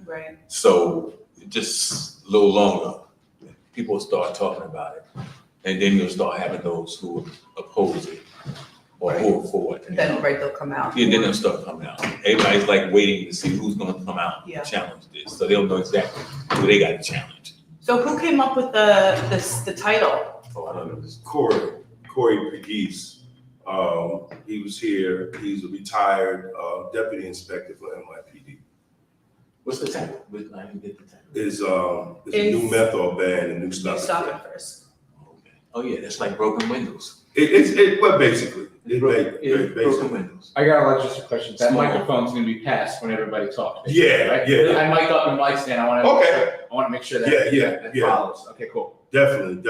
Right. So just a little longer, people will start talking about it. And then you'll start having those who oppose it or who are for it. Then they'll come out. Yeah, then they'll start coming out. Everybody's like waiting to see who's gonna come out and challenge this. So they'll know exactly who they got to challenge. So who came up with the title? Oh, I don't know. Corey Pegues. He was here. He's a retired deputy inspector for NYPD. What's the title? I didn't get the title. It's a new menthol ban and new stuff. Stop it first. Okay. Oh yeah, that's like broken windows. Well, basically. Broken windows. I got a logistic question. That Small. microphone's gonna be passed when everybody talks. Yeah, Right? yeah. I mic up in mic stand. I want to make sure that that follows. Okay, cool. Definitely.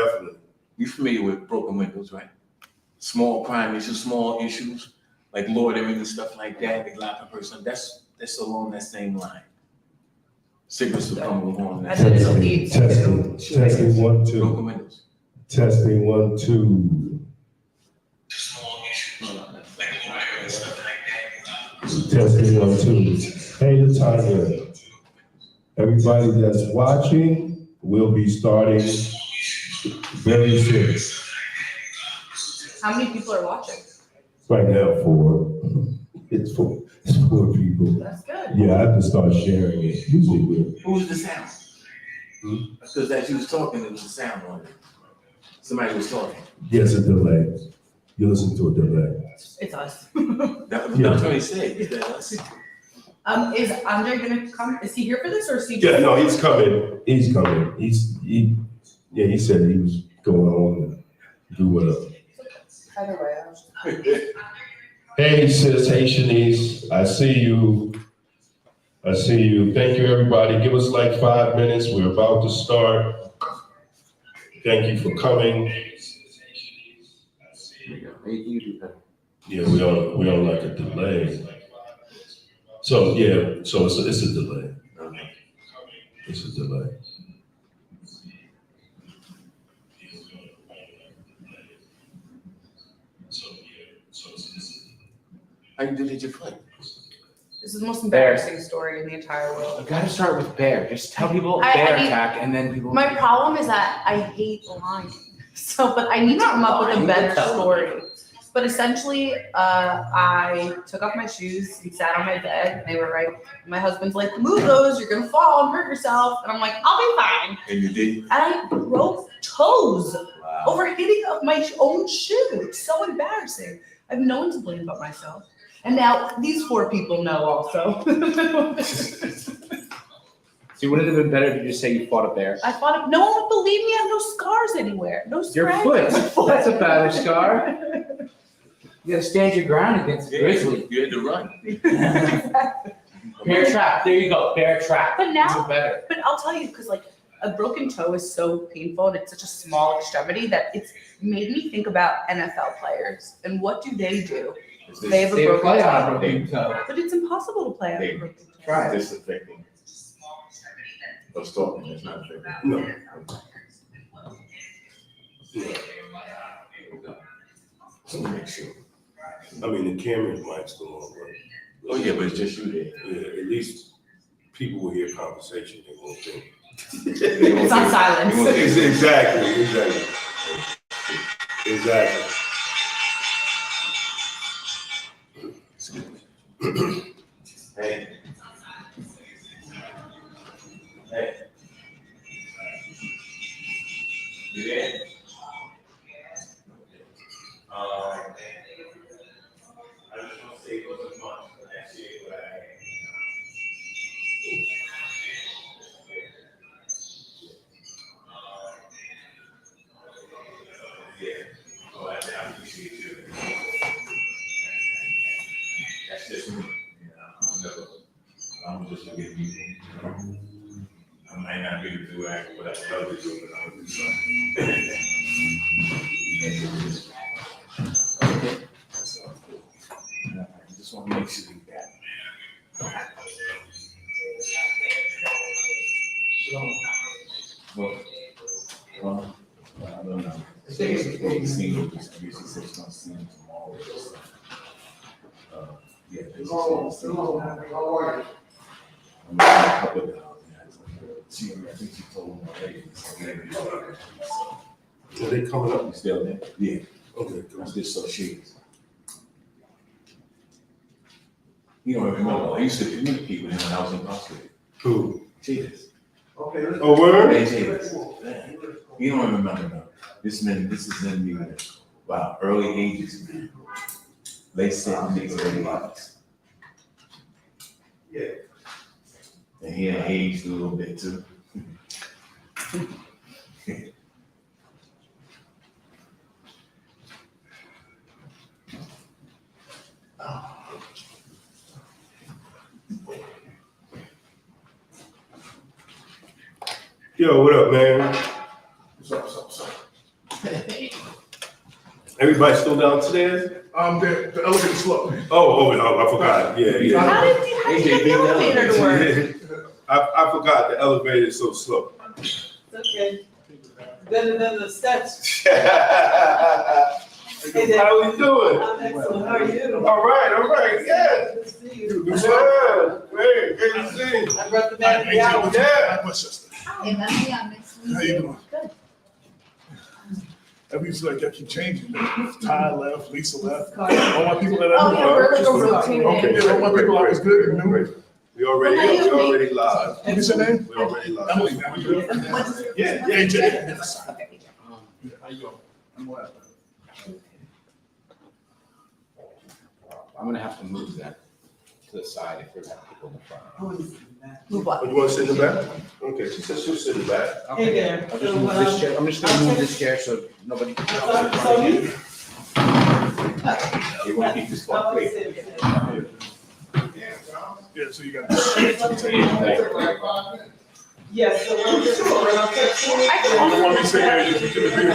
You familiar with broken windows, right? Small crime issues, small issues, like loitering and stuff like that, they lock a person. That's along that same line. Cigarettes will come along that And then same it'll line. be Testing 1 2. Broken windows. Testing 1 2. Small issues, like loitering and stuff like that. Testing 1 2. Hey, Latanya. Everybody that's watching will be starting very soon. How many people are watching? Right now, 4. It's 4 people. That's good. Yeah, I have to start sharing it. Usually we'll. Who's the sound? Because as you was talking, there was a sound on it. Somebody was talking. Yes, a delay. You listen to a delay. It's us. That's what he said. Is that us? Is Andre gonna come? Is he here for this or is he? Yeah, no, he's coming. He's coming. He said he was going on and do whatever. Either way, I was Hey, sis, Haitianese, I see you. Thank you, everybody. Give us like 5 minutes. We're about to start. Thank you for coming. Yeah, we on like a delay. So yeah, so it's a delay. It's a delay. How you did your foot? This is the most embarrassing story in the entire You world. gotta start with bear. Just tell people I bear mean, attack, and then people. My problem is that I hate lying. So, but I need to come up with a better story. But essentially, I took off my shoes and sat on my bed, and they were right. My husband's like, "Move those, you're gonna fall and hurt yourself." And I'm like, "I'll be fine." And you did? And I broke toes Wow. over hitting up my own shoe. It's so embarrassing. I have no one to blame but myself. And now these 4 people know also. See, would it have been better if you just say you fought a bear? I thought no one would believe me. I have no scars anywhere. No Your scratches. foot. That's a bad scar. You gotta stand your ground against a grizzly. You had to run. Bear trap. There you go. Bear trap. But now- It's better. But I'll tell you, because like a broken toe is so painful and it's such a small extremity that it's made me think about NFL players and what do? They have a They broken play on a toe. broken toe. But it's impossible to play on a broken toe. Try it. Disaffecting. Or stalking, it's not affecting. No. So make sure. I mean, the camera's might still on, but. Oh yeah, but it's just you there. Yeah, at least people will hear conversation, they won't think. It's on silence. Exactly. Hey. Hey. You there? I just want to say it wasn't much, but actually what yeah. Oh, I appreciate you. That's just me. I'm just a good people. I might not be able to do what I love to do, but I'm gonna do something. Okay. That's all. I just want to make sure you got it. Well, I don't know. It's seen, just usually 6 months seen tomorrow. Yeah, this is. I'm gonna help it out. I think she told him already. Are they coming up? You still there? Yeah, Okay, that's just so she. You don't remember, I used to communicate with him when I was incarcerated. Who? Jesus. Oh, word? Hey, Jesus. You don't remember, no. This is in the, wow, early ages, man. Late 70s, early 80s. Yeah. And he had aged a little bit too. Yo, what up, man? What's up? Everybody still downstairs? The elevator's slow. Oh, I forgot. Yeah. How did you get the elevator to work? I forgot the elevator is so slow. It's okay. Better than the steps. How we doing? I'm excellent. How are you? All right, yeah. Good to see you. Yeah, great to see you. I brought the man Hey, out. Yeah. my sister. Hi, Melanie, I'm next to How you doing? Good. Everything's like I keep changing. Ty left, Lisa left. All my people that I Oh, knew. yeah, we're like a rotating. Okay, all my people I was good and knew. We already live. What's your name? We already live. Emily. How you doing? Yeah. AJ. How you doing? I'm well. I'm gonna have to move that to the side if we have people in the front. Move what? Oh, you want to sit in the back? Okay, she said she'll sit in the back. Hey there. I'll just move this chair, I'm just gonna move this chair so nobody. So you? You want to keep this spot clear. Yeah, so you got. Yes, so we'll just. I don't want to say that if you're gonna be, a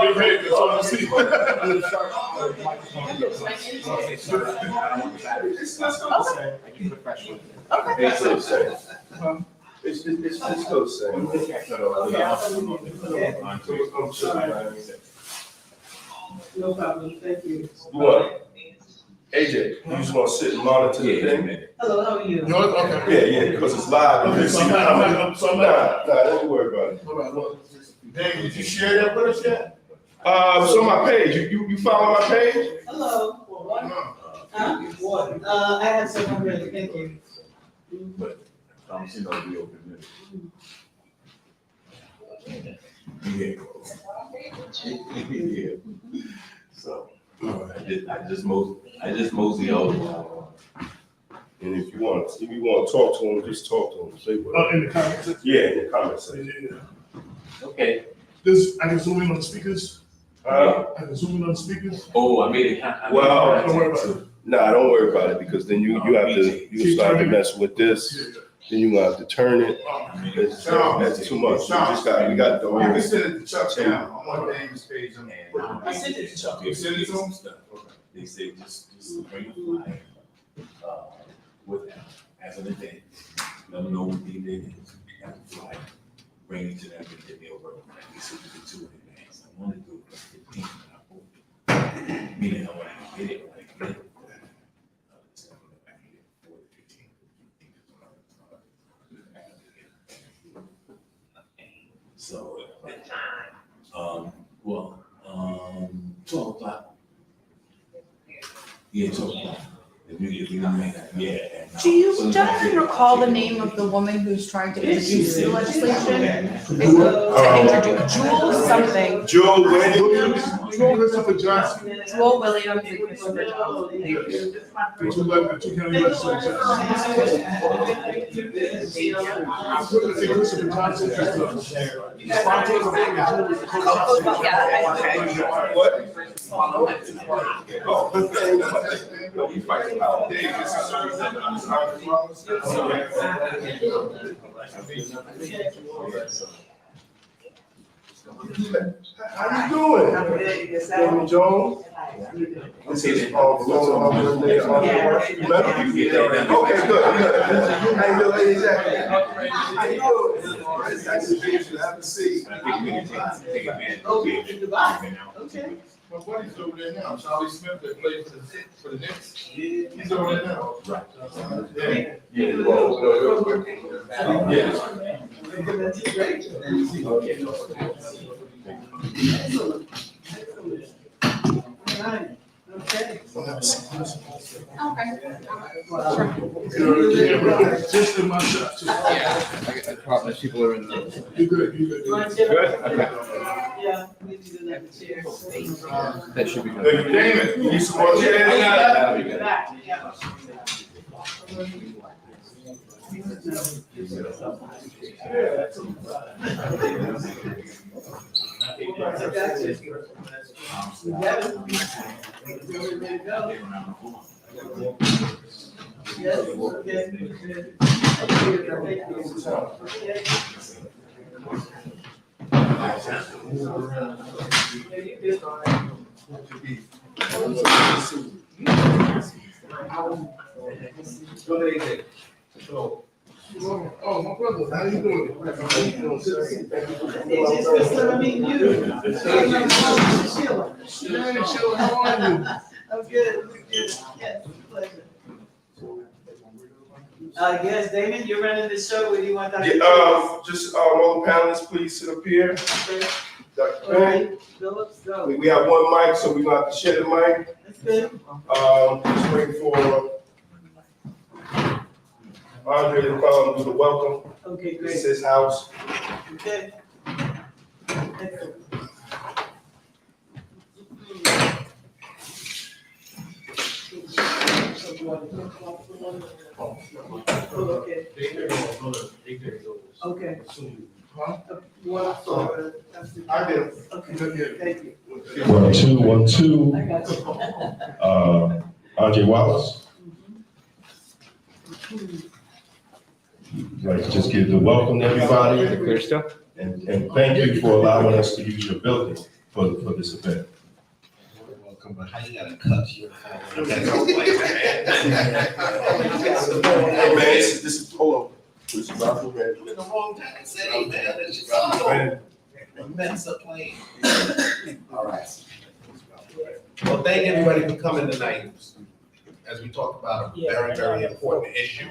big head, that's all I see. I can put pressure on it. It's still the same. It's still the same. No problem, thank you. What? AJ, you just want to sit and monitor the thing? Hello, how are you? No, okay. Yeah, because it's live. Okay, so I'm not- Nah, don't worry about it. Dang, did you share that with us yet? It's on my page. You follow my page? Hello. Huh? What? I have someone ready, thank you. But, you know, we open it. Yeah. So, I just mosey over. And if you want to talk to him, just talk to him. Say what. In the comments. Yeah, in the comments section. Okay. I can zoom in on the speakers. I can zoom in on the speakers. Oh, I made it. Well, don't worry about it. Nah, don't worry about it because then you start to mess with this. Yeah. Then you gonna have to turn it. That's too much. We got the. You can send it to Chuck now. I'm on David's page. I sent it to Chuck. You send it to them? They say just bring a flyer, with them as an event. Let them know what the event is. Have a flyer, bring it to them and then they'll work on it. They said we could do it in advance. I want to do it for 15th. Meaning I want to get it when I get it. So, 12 o'clock. Yeah, 12 o'clock. If we don't make that, yeah. Do you gentlemen recall the name of the woman who's trying to introduce the legislation? To introduce Jewel something, Joe Williams. Christopher Johnson. Jewel Williams and Christopher Johnson. Two county legislatures. Christopher Johnson is What? Oh, you fight out. How you doing? David Jones? This is birthday. Okay, good. How you doing? Exactly. How you doing? Nice to meet you. Have a seat. Okay. My buddy's over there now, Charlie Smith, that played for the Knicks. He's over there now. Yeah. Yeah. That's great. Excellent. Excellent. All right, okay. Just in my shot, too. Yeah, probably people are in the. You good, you good. Want to- Good? Okay. Yeah, we need another chair. That should be Thank good. you, Damon. You need some more chairs? That'll be good. Back, yeah. I got you. We got it. We're ready to go. Yes, okay. Oh, my brother, how you doing? How you doing, sir? It's just first time I meet you. Sheila. Hey, Sheila, how are you? I'm good, yes, pleasure. Yes, Damon, you're running the show, what do you want Dr. Yeah, just, all the panelists, please sit up here. Okay. Dr. All Penn, right, Phillips, go. we have one mic, so we're gonna have to share the mic. That's good. Just waiting for Andre to come and do the welcome. Okay, This is great, his house. okay. Excellent. Okay. Okay. Huh? Well, I did. okay, thank you. 1, 2, 1, 2. I got you. Andre Wallace. Like, just give the welcome to everybody, Clear still? and thank you for allowing us to use your building for this event. Welcome, but how you gotta cut your phone? Hey, man, this is, hold on. This is Ralph, man. You in the wrong time, say, hey, man, that's your son. Mess up playing. All right. Well, thank everybody for coming tonight, as we talk about a very, very important issue.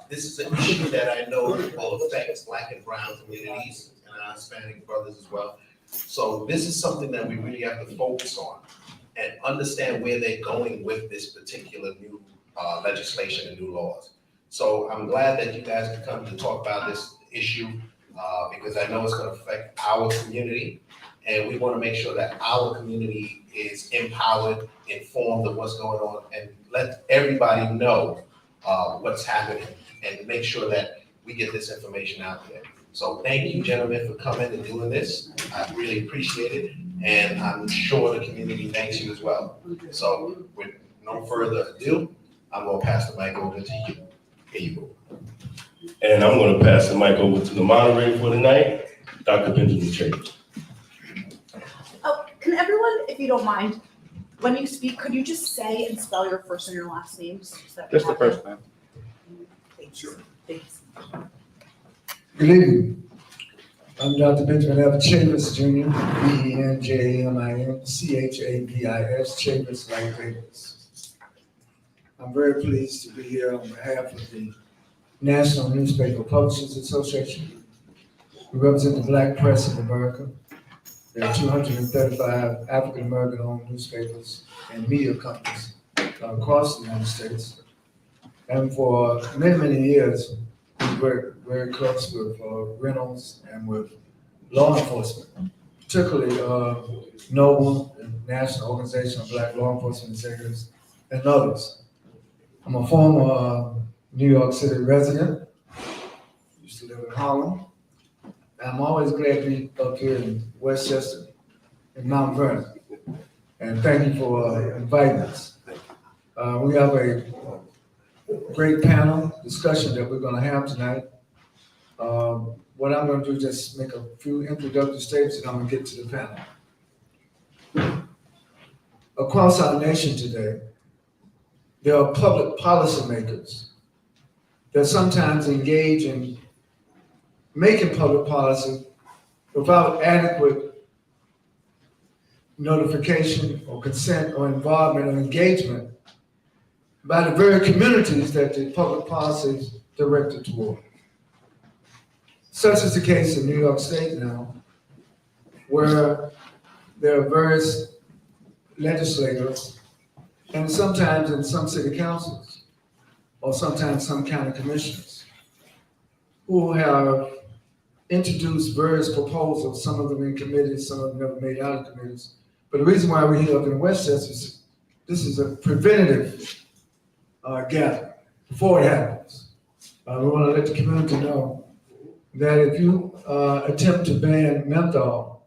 This is an issue that I know will affect Black and brown communities and our Hispanic brothers as well. So this is something that we really have to focus on and understand where they're going with this particular new legislation and new laws. So I'm glad that you guys can come to talk about this issue because I know it's going to affect our community, and we want to make sure that our community is empowered, informed of what's going on, and let everybody know what's happening, and make sure that we get this information out there. So thank you, gentlemen, for coming and doing this. I really appreciate it, and I'm sure the community thanks you as well. So with no further ado, I'm going to pass the mic over to you. Here you go. And I'm gonna pass the mic over to the moderator for tonight, Dr. Benjamin Chambers. Oh, can everyone, if you don't mind, when you speak, could you just say and spell your first and your last names? So that we Just the have first them? name. Thanks. Thanks. Good evening. I'm Dr. Benjamin F. Chavis Jr., BenjaminChavez, Chavis like Davis. I'm very pleased to be here on behalf of the National Newspaper Publishers Association. We represent the Black press in America. There are 235 African-American owned newspapers and media companies across the United States. And for many, many years, we worked very close with Reynolds and with law enforcement, particularly NOBLE, the National Organization of Black Law Enforcement Executives, and others. I'm a former New York City resident, used to live in Harlem. I'm always glad to be up here in Westchester and Mount Vernon. And thank you for inviting us. We have a great panel discussion that we're going to have tonight. What I'm going to do is just make a few introductory statements and I'm going to get to the panel. Across our nation today, there are public policymakers that sometimes engage in making public policy without adequate notification or consent or involvement or engagement by the very communities that the public policy is directed toward. Such is the case in New York State now, where there are various legislators, and sometimes in some city councils, or sometimes some county commissioners, who have introduced various proposals, some of them in committees, some of them never made out of committees. But the reason why we're here up in Westchester is this is a preventative gathering before it happens. We want to let the community know that if you attempt to ban menthol,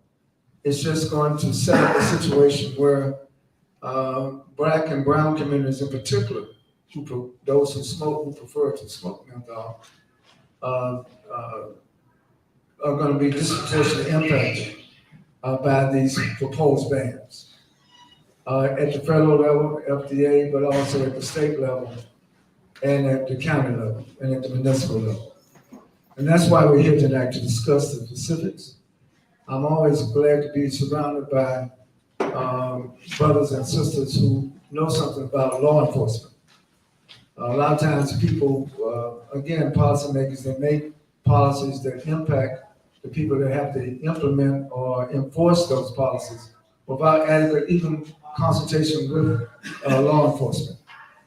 it's just going to set up a situation where Black and brown communities in particular, those who smoke, who prefer to smoke menthol, are going to be disproportionately impacted by these proposed bans. At the federal level, FDA, but also at the state level, and at the county level, and at the municipal level. And that's why we're here tonight, to discuss the specifics. I'm always glad to be surrounded by brothers and sisters who know something about law enforcement. A lot of times people, again, policymakers, they make policies that impact the people that have to implement or enforce those policies without adequate even consultation with law enforcement.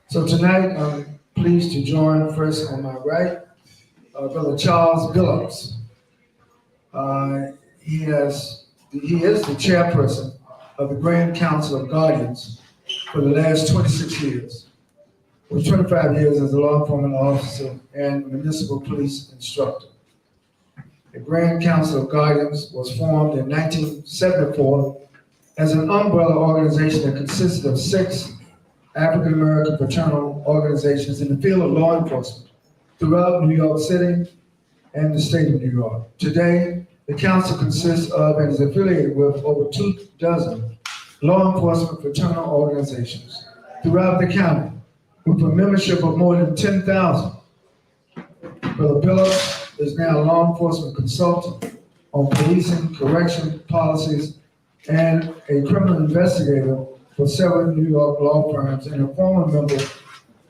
So tonight, I'm pleased to join first on my right, Brother Charles Billups. He is the chairperson of the Grand Council of Guardians for the last 26 years, with 25 years as a law enforcement officer and municipal police instructor. The Grand Council of Guardians was formed in 1974 as an umbrella organization that consisted of 6 African-American fraternal organizations in the field of law enforcement throughout New York City and the state of New York. Today, the council consists of and is affiliated with over 24 law enforcement fraternal organizations throughout the county, with a membership of more than 10,000. Brother Billups is now a law enforcement consultant on policing, correction policies, and a criminal investigator for several New York law firms, and a former member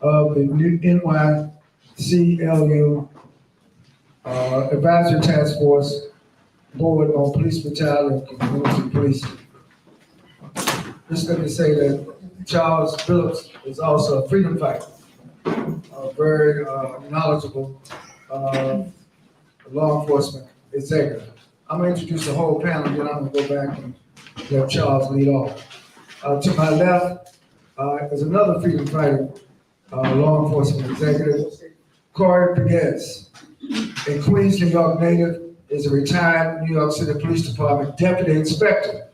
of the new NYCLU Advisory Task Force Board on Police Brutality and Community Policing. Just let me say that Charles Billups is also a freedom fighter, a very knowledgeable law enforcement executive. I'm going to introduce the whole panel, then I'm going to go back and let Charles lead off. To my left is another freedom fighter, law enforcement executive, Corey Pegues, a Queens, New York native, is a retired New York City Police Department deputy inspector,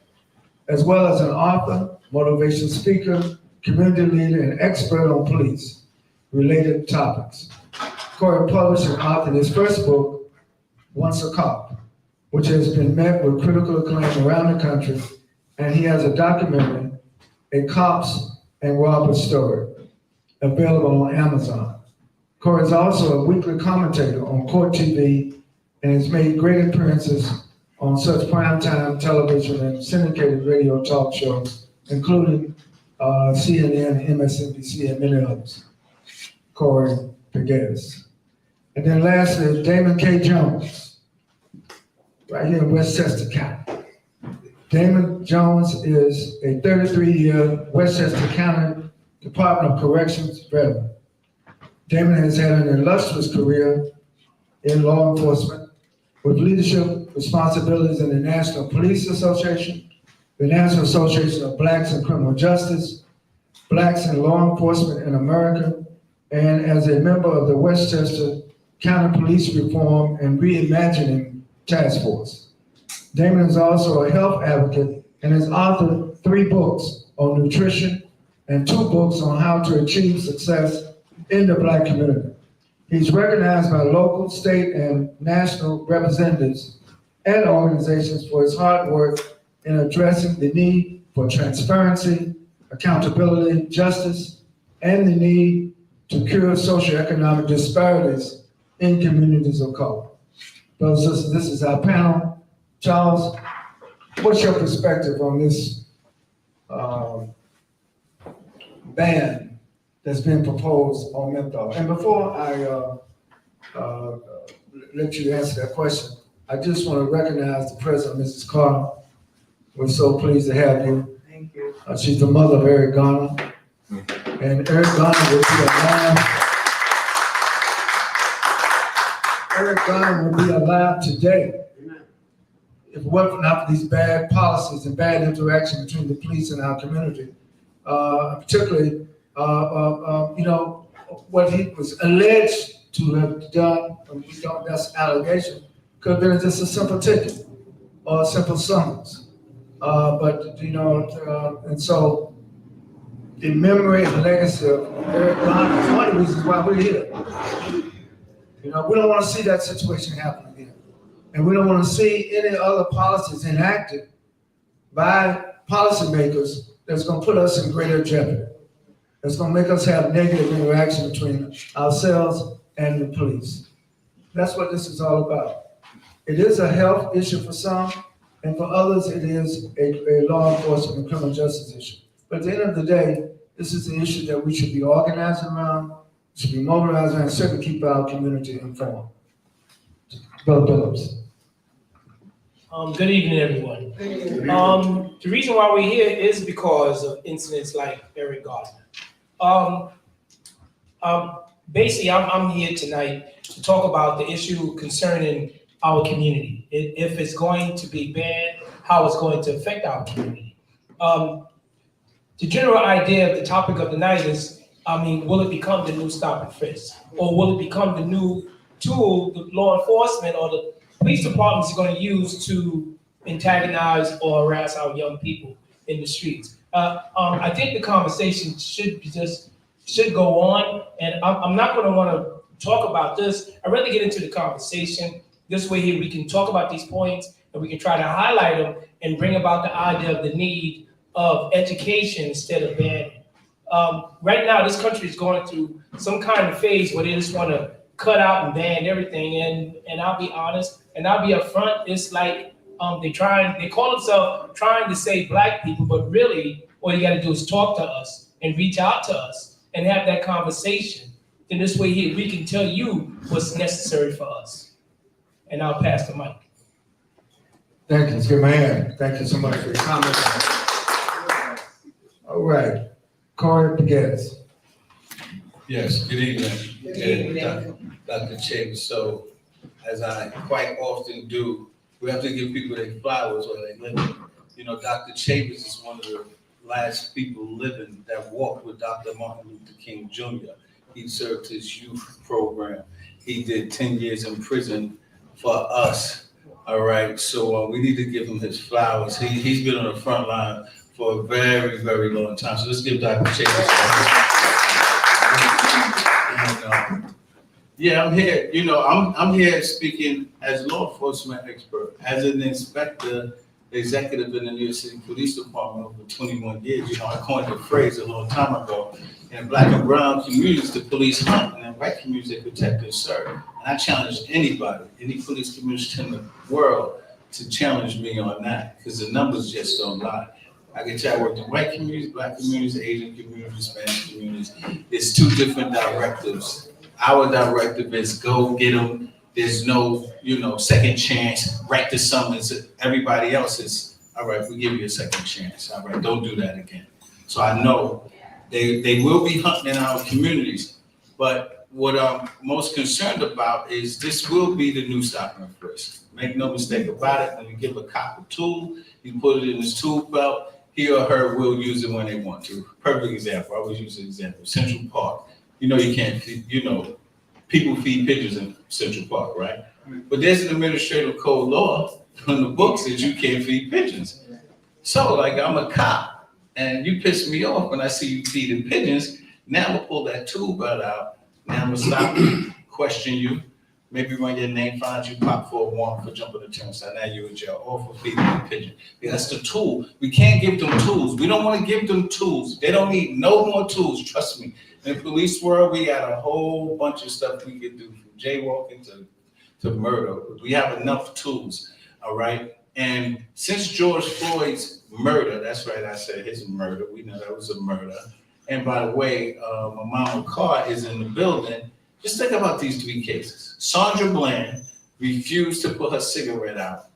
as well as an author, motivation speaker, community leader, and expert on police-related topics. Corey published and authored his first book, Once a Cop, which has been met with critical acclaim around the country, and he has a documentary, A Cops and Robbers Story, available on Amazon. Corey is also a weekly commentator on Court TV and has made great appearances on such primetime television and syndicated radio talk shows, including CNN, MSNBC, and many others. Corey Pegues. And then lastly, Damon K. Jones, right here in Westchester County. Damon Jones is a 33-year Westchester County Department of Corrections veteran. Damon has had an illustrious career in law enforcement with leadership responsibilities in the National Police Association, the National Association of Blacks in Criminal Justice, Blacks in Law Enforcement in America, and as a member of the Westchester County Police Reform and Reimagining Task Force. Damon is also a health advocate and has authored 3 books on nutrition and 2 books on how to achieve success in the Black community. He's recognized by local, state, and national representatives and organizations for his hard work in addressing the need for transparency, accountability, justice, and the need to cure socioeconomic disparities in communities of color. Brothers and sisters, this is our panel. Charles, what's your perspective on this ban that's been proposed on menthol? And before I let you answer that question. I just want to recognize the president, Mrs. Carter. We're so pleased to have you. Thank you. She's the mother of Eric Garner. And Eric Garner will be alive. Eric Garner will be alive today if it weren't not for these bad policies and bad interaction between the police and our community. Particularly, what he was alleged to have done, and we don't, that's allegation, could have been just a simple ticket or a simple summons. And so the memory and legacy of Eric Garner is one of the reasons why we're here. We don't want to see that situation happen again. And we don't want to see any other policies enacted by policymakers that's going to put us in greater jeopardy. That's going to make us have negative interaction between ourselves and the police. That's what this is all about. It is a health issue for some, and for others, it is a law enforcement and criminal justice issue. But at the end of the day, this is an issue that we should be organized around, should be mobilized around, and certainly keep our community informed. Brother Phillips. Good evening, everyone. The reason why we're here is because of incidents like Eric Gardner. Basically, I'm here tonight to talk about the issue concerning our community. If it's going to be banned, how it's going to affect our community. The general idea of the topic of the night is, will it become the new stop and frisk? Or will it become the new tool the law enforcement or the police department is going to use to antagonize or harass our young people in the streets? I think the conversation should go on, and I'm not going to want to talk about this. I'd rather get into the conversation. This way here we can talk about these points and we can try to highlight them and bring about the idea of the need of education instead of banning. Right now, this country is going through some kind of phase where they just want to cut out and ban everything. And I'll be honest, and I'll be upfront. It's like they call themselves trying to save Black people, but really all you got to do is talk to us and reach out to us and have that conversation. Then this way here, we can tell you what's necessary for us. And I'll pass the mic. Thank you, good man. Thank you so much for your comments. All right, Corey Pegues. Yes, good evening. Good evening. Dr. Chambers. So, as I quite often do, we have to give people their flowers where they live. Dr. Chambers is one of the last people living that walked with Dr. Martin Luther King Jr. He served his youth program. He did 10 years in prison for us. All right, so we need to give him his flowers. He's been on the front line for a very, very long time. So let's give Dr. Chambers. I'm here. I'm here speaking as a law enforcement expert, as an inspector, executive in the New York City Police Department over 21 years. I coined the phrase a long time ago. In Black and brown communities, the police hunt, and in white communities, they protect and serve. And I challenge anybody, any police community in the world, to challenge me on that, because the numbers just don't lie. I can tell I worked in white communities, Black communities, Asian communities, Spanish communities. It's two different directives. Our directive is go get them. There's no, second chance, write the summons. Everybody else is, all right, we give you a second chance. All right, don't do that again. So I know they will be hunting in our communities, but what I'm most concerned about is this will be the new stop and frisk. Make no mistake about it. When you give a cop a tool, you put it in his tool belt, he or her will use it when they want to. Perfect example, I always use an example, Central Park. You can't feed, people feed pigeons in Central Park, right? But there's an administrative code law on the books that you can't feed pigeons. So like I'm a cop and you piss me off when I see you feeding pigeons, now I'm gonna pull that tool belt out, now I'm gonna stop you, question you, maybe run your name, find you, pop for a warrant for jumping the turnstile, now you're in jail, or for feeding a pigeon. Yeah, that's the tool. We can't give them tools. We don't want to give them tools. They don't need no more tools, trust me. In the police world, we got a whole bunch of stuff we can do, from jaywalking to murder. We have enough tools, all right? And since George Floyd's murder, that's right, I said his murder, we know that was a murder. And by the way, my mama Carr is in the building. Just think about these 3 cases. Sandra Bland refused to put her cigarette out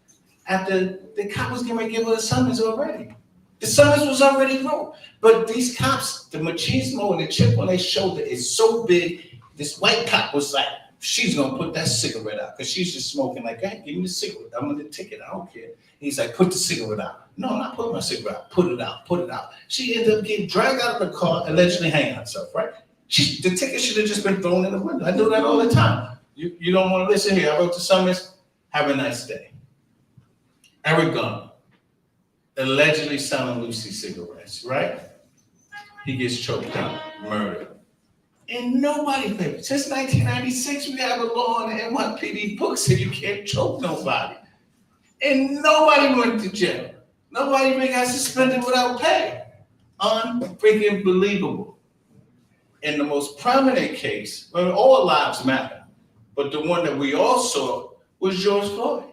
after the cop was going to give her a summons already. The summons was already wrote. But these cops, the machismo and the chip on their shoulder is so big, this white cop was like, she's gonna put that cigarette out, because she's just smoking like, hey, give me the cigarette, I'm gonna take it, I don't care. He's like, put the cigarette out. No, I'm not putting my cigarette out, put it out, put it out. She ended up getting dragged out of the car, allegedly hanging herself, right? The ticket should have just been thrown in the window. I do that all the time. You don't wanna listen here, I wrote the summons, have a nice day. Eric Garner, allegedly selling Lucy cigarettes, right? He gets choked out, murdered. And nobody paid. Since 1996, we have a law in the NYPD books that you can't choke nobody. And nobody went to jail. Nobody even got suspended without pay. Unfreaking believable. And the most prominent case, well, all lives matter, but the one that we all saw was George Floyd.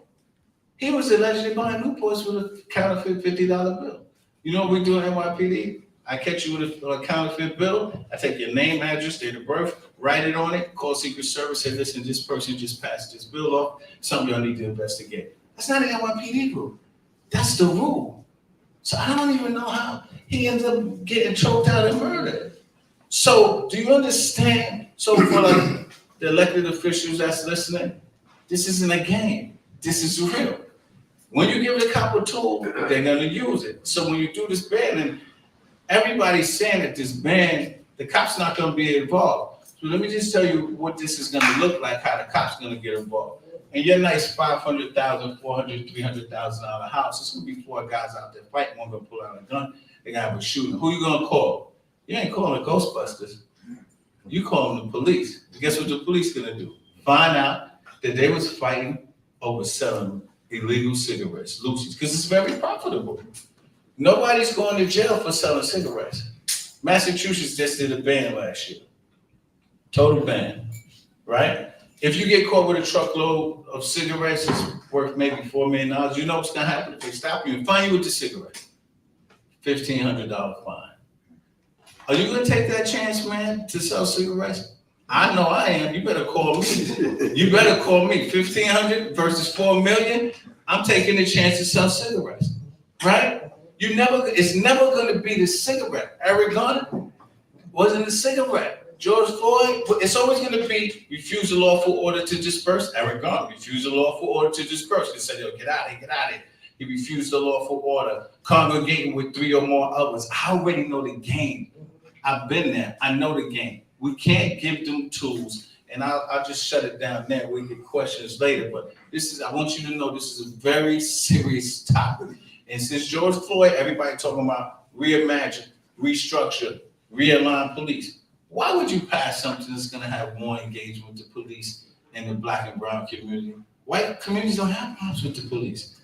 He was allegedly buying Newports with a counterfeit $50 bill. You know what we do in NYPD? I catch you with a counterfeit bill. I take your name, address, date of birth, write it on it, call Secret Service, say, listen, this person just passed this bill off, something y'all need to investigate. That's not an NYPD rule. That's the rule. So I don't even know how he ends up getting choked out and murdered. So do you understand? So for like the elected officials that's listening, this isn't a game. This is real. When you give the cop a tool, they're gonna use it. So when you do this banning, everybody's saying that this ban, the cop's not gonna be involved. So let me just tell you what this is gonna look like, how the cop's gonna get involved. In your nice $500,000, $400,000, $300,000 house, it's gonna be 4 guys out there fighting. One gonna pull out a gun, they gonna have a shooting. Who you gonna call? You ain't calling the Ghostbusters. You calling the police. Guess what the police gonna do? Find out that they was fighting over selling illegal cigarettes, Lucy's, because it's very profitable. Nobody's going to jail for selling cigarettes. Massachusetts just did a ban last year. Total ban, right? If you get caught with a truckload of cigarettes, it's worth maybe $4 million. You know what's gonna happen if they stop you and find you with the cigarette? $1,500 fine. Are you gonna take that chance, man, to sell cigarettes? I know I am. You better call me. You better call me. 1,500 versus 4 million. I'm taking the chance to sell cigarettes, right? It's never gonna be the cigarette. Eric Garner wasn't a cigarette. George Floyd, it's always gonna be refuse a lawful order to disperse. Eric Garner refused a lawful order to disperse. He said, yo, get out of here, get out of here. He refused a lawful order, congregating with 3 or more others. I already know the game. I've been there. I know the game. We can't give them tools, and I'll just shut it down there. We get questions later, but I want you to know this is a very serious topic. And since George Floyd, everybody talking about reimagine, restructure, realign police. Why would you pass something that's gonna have more engagement with the police and the Black and brown community? White communities don't have problems with the police.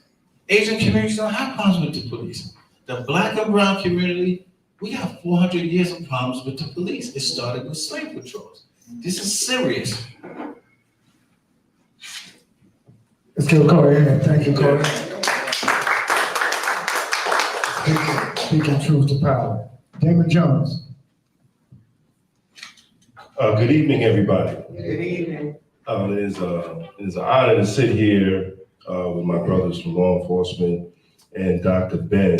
Asian communities don't have problems with the police. The Black and brown community, we have 400 years of problems with the police. It started with slave patrols. This is serious. Let's give Corey in. Thank you, Corey. Speaking truth to power. Damon Jones. Good evening, everybody. Good evening. It is an honor to sit here with my brothers from law enforcement and Dr. Ben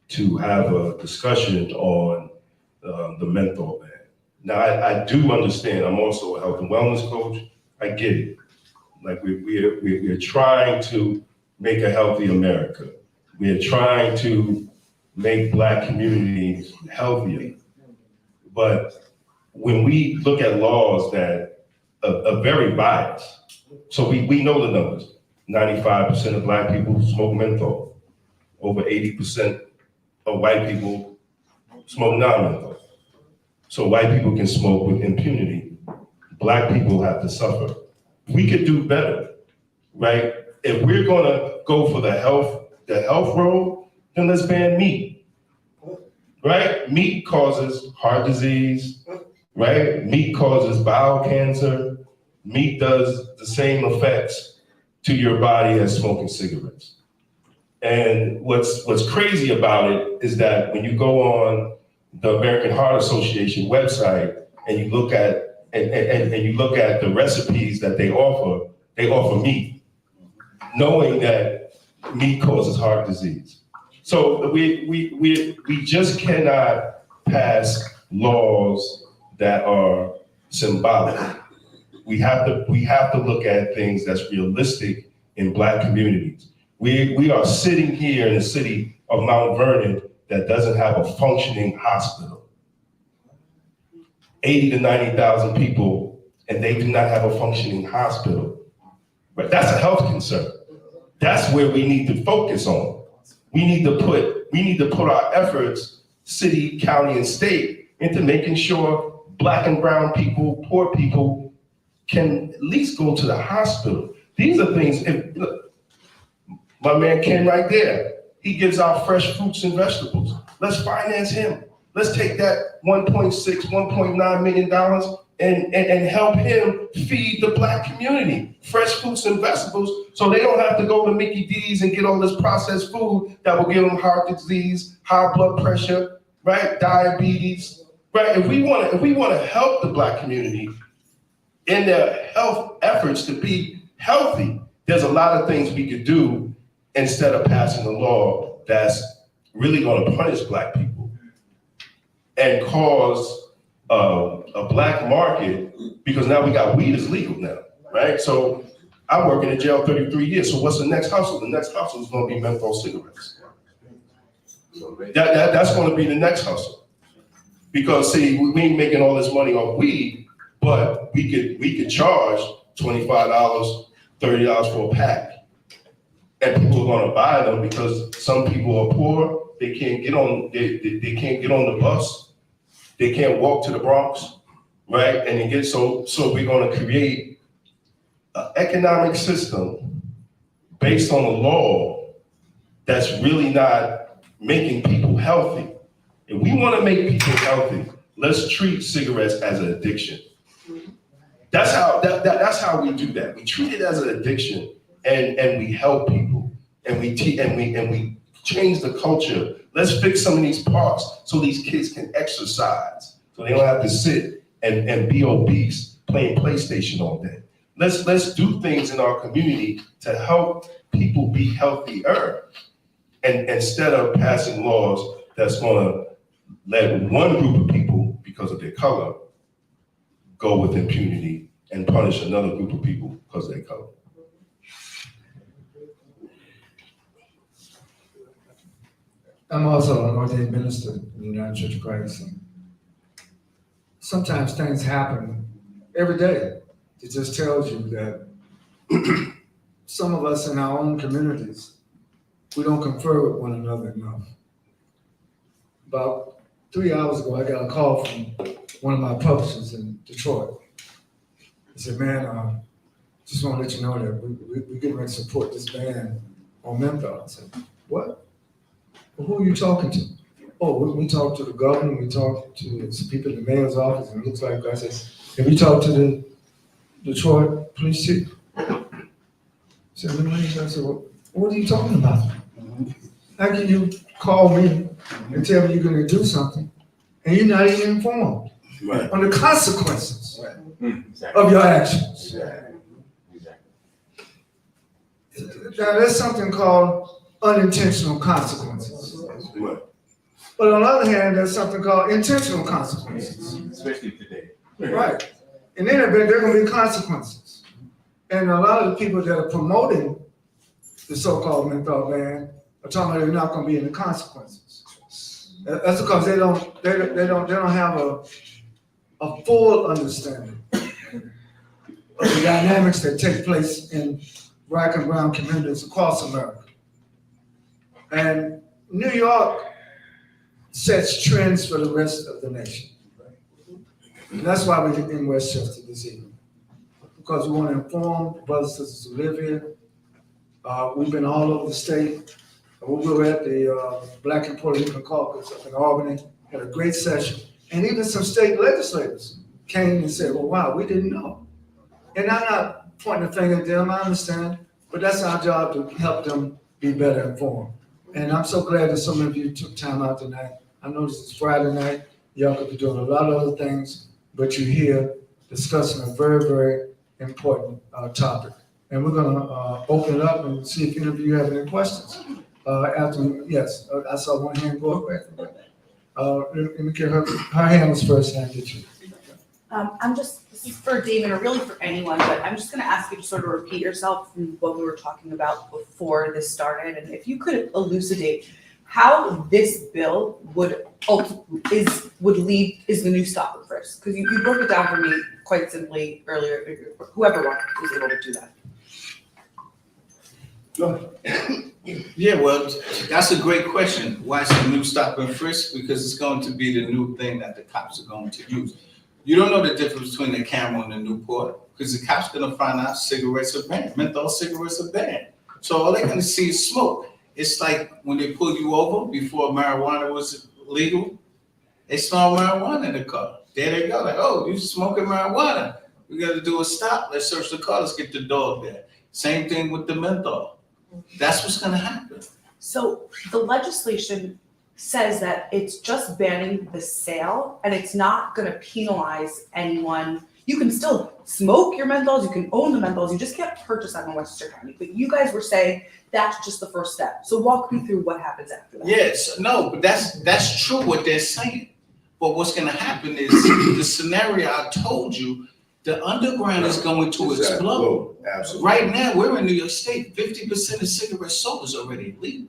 to have a discussion on the menthol ban. Now, I do understand. I'm also a health and wellness coach. I get it. Like we're trying to make a healthy America. We're trying to make Black communities healthier. But when we look at laws that are very biased, so we know the numbers. 95% of Black people smoke menthol. Over 80% of white people smoke non-menthol. So white people can smoke with impunity. Black people have to suffer. We could do better, right? If we're gonna go for the health road, then let's ban meat, right? Meat causes heart disease, right? Meat causes bowel cancer. Meat does the same effects to your body as smoking cigarettes. And what's crazy about it is that when you go on the American Heart Association website and you look at and you look at the recipes that they offer meat, knowing that meat causes heart disease. So we just cannot pass laws that are symbolic. We have to look at things that's realistic in Black communities. We are sitting here in the city of Mount Vernon that doesn't have a functioning hospital. 80 to 90,000 people, and they do not have a functioning hospital. But that's a health concern. That's where we need to focus on. We need to put our efforts, city, county, and state, into making sure Black and brown people, poor people, can at least go to the hospital. These are things, look, my man Ken right there, he gives out fresh fruits and vegetables. Let's finance him. Let's take that $1.9 million and help him feed the Black community fresh fruits and vegetables, so they don't have to go to Mickey D's and get all this processed food that will give them heart disease, high blood pressure, right, diabetes, right? If we want to help the Black community in their health efforts to be healthy, there's a lot of things we could do instead of passing a law that's really going to punish Black people and cause a Black market, because now we got weed is legal now, right? So I work in a jail 33 years. So what's the next hustle? The next hustle is going to be menthol cigarettes. That's going to be the next hustle, because see, we ain't making all this money off weed, but we could charge $25, $30 for a pack, and people are going to buy them because some people are poor. They can't get on. They can't get on the bus. They can't walk to the Bronx, right? And they get so we're going to create an economic system based on a law that's really not making people healthy. If we want to make people healthy, let's treat cigarettes as an addiction. That's how we do that. We treat it as an addiction, and we help people, and we change the culture. Let's fix some of these parks so these kids can exercise, so they don't have to sit and be obese playing PlayStation all day. Let's do things in our community to help people be healthier, and instead of passing laws that's going to let one group of people, because of their color, go with impunity and punish another group of people because of their color. I'm also an ordained minister in the United Church of Christ. And sometimes things happen every day. It just tells you that some of us in our own communities, we don't confer with one another enough. About 3 hours ago, I got a call from one of my publishers in Detroit. He said, man, just want to let you know that we're getting ready to support this band on Menthol. I said, what? Well, who are you talking to? Oh, we talked to the governor, we talked to some people in the mayor's office, and it looks like I said, have you talked to the Detroit police chief? I said, well, what are you talking about? How can you call me and tell me you're going to do something, and you're not even informed on the consequences of your actions? Now, there's something called unintentional consequences. But on the other hand, there's something called intentional consequences. Especially today. Right. And then there are going to be consequences. And a lot of the people that are promoting the so-called menthol ban are talking about they're not going to be in the consequences. That's because they don't have a full understanding of the dynamics that take place in Black and brown communities across America. And New York sets trends for the rest of the nation. And that's why we're in Westchester this evening, because we want to inform the brothers and sisters who live here. We've been all over the state. We were at the Black and Puerto Rican Caucus up in Albany, had a great session. And even some state legislators came and said, well, wow, we didn't know. And I'm not pointing a finger at them, I understand, but that's our job to help them be better informed. And I'm so glad that so many of you took time out tonight. I know this is Friday night. Y'all could be doing a lot of other things, but you're here discussing a very, very important topic. And we're gonna open it up and see if any of you have any questions. Yes, I saw one hand go up. Let me get her hand was first, and I get you. This is for David, or really for anyone, but I'm just gonna ask you to sort of repeat yourself from what we were talking about before this started, and if you could elucidate how this bill would lead is the new stop and frisk, because you broke it down for me quite simply earlier, whoever was able to do that. Yeah, well, that's a great question. Why is it a new stop and frisk? Because it's going to be the new thing that the cops are going to use. You don't know the difference between the camera and the Newport, because the cops are gonna find out cigarettes are banned, menthol cigarettes are banned. So all they're gonna see is smoke. It's like when they pull you over before marijuana was legal, they smell marijuana in the car. There they go, like, oh, you smoking marijuana. We gotta do a stop, let's search the car, let's get the dog there. Same thing with the menthol. That's what's gonna happen. So the legislation says that it's just banning the sale and it's not gonna penalize anyone. You can still smoke your menthols, you can own the menthols, you just can't purchase them in Westchester County. But you guys were saying that's just the first step. So walk me through what happens after that. Yes, no, but that's true what they're saying. But what's gonna happen is the scenario I told you, the underground is going to explode. Absolutely. Right now, we're in New York State, 50% of cigarette sold is already illegal.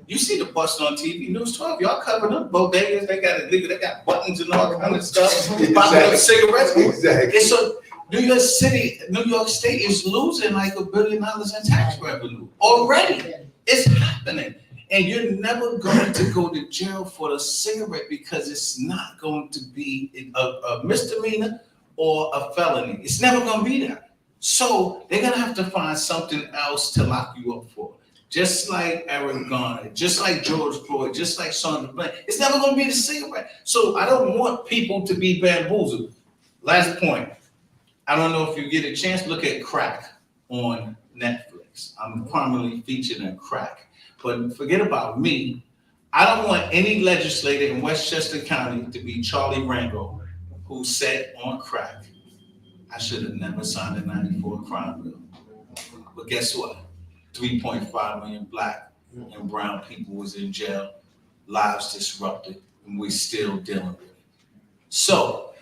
You see the bust on TV, News 12, y'all covered up bodegas, they got illegal, they got buttons and all kind of stuff, popping up cigarettes. Exactly. And so New York State is losing like $1 billion in tax revenue already. It's happening. And you're never going to go to jail for the cigarette because it's not going to be a misdemeanor or a felony. It's never gonna be that. So they're gonna have to find something else to lock you up for. Just like Eric Garner, just like George Floyd, just like Sandra Bland. It's never gonna be the cigarette. So I don't want people to be bamboozled. Last point. I don't know if you get a chance to look at Crack on Netflix. I'm prominently featured in Crack. But forget about me. I don't want any legislator in Westchester County to be Charlie Rango, who said on crack, I should have never signed a 94 crime bill. But guess what? 3.5 million black and brown people was in jail, lives disrupted, and we're still dealing with it. So,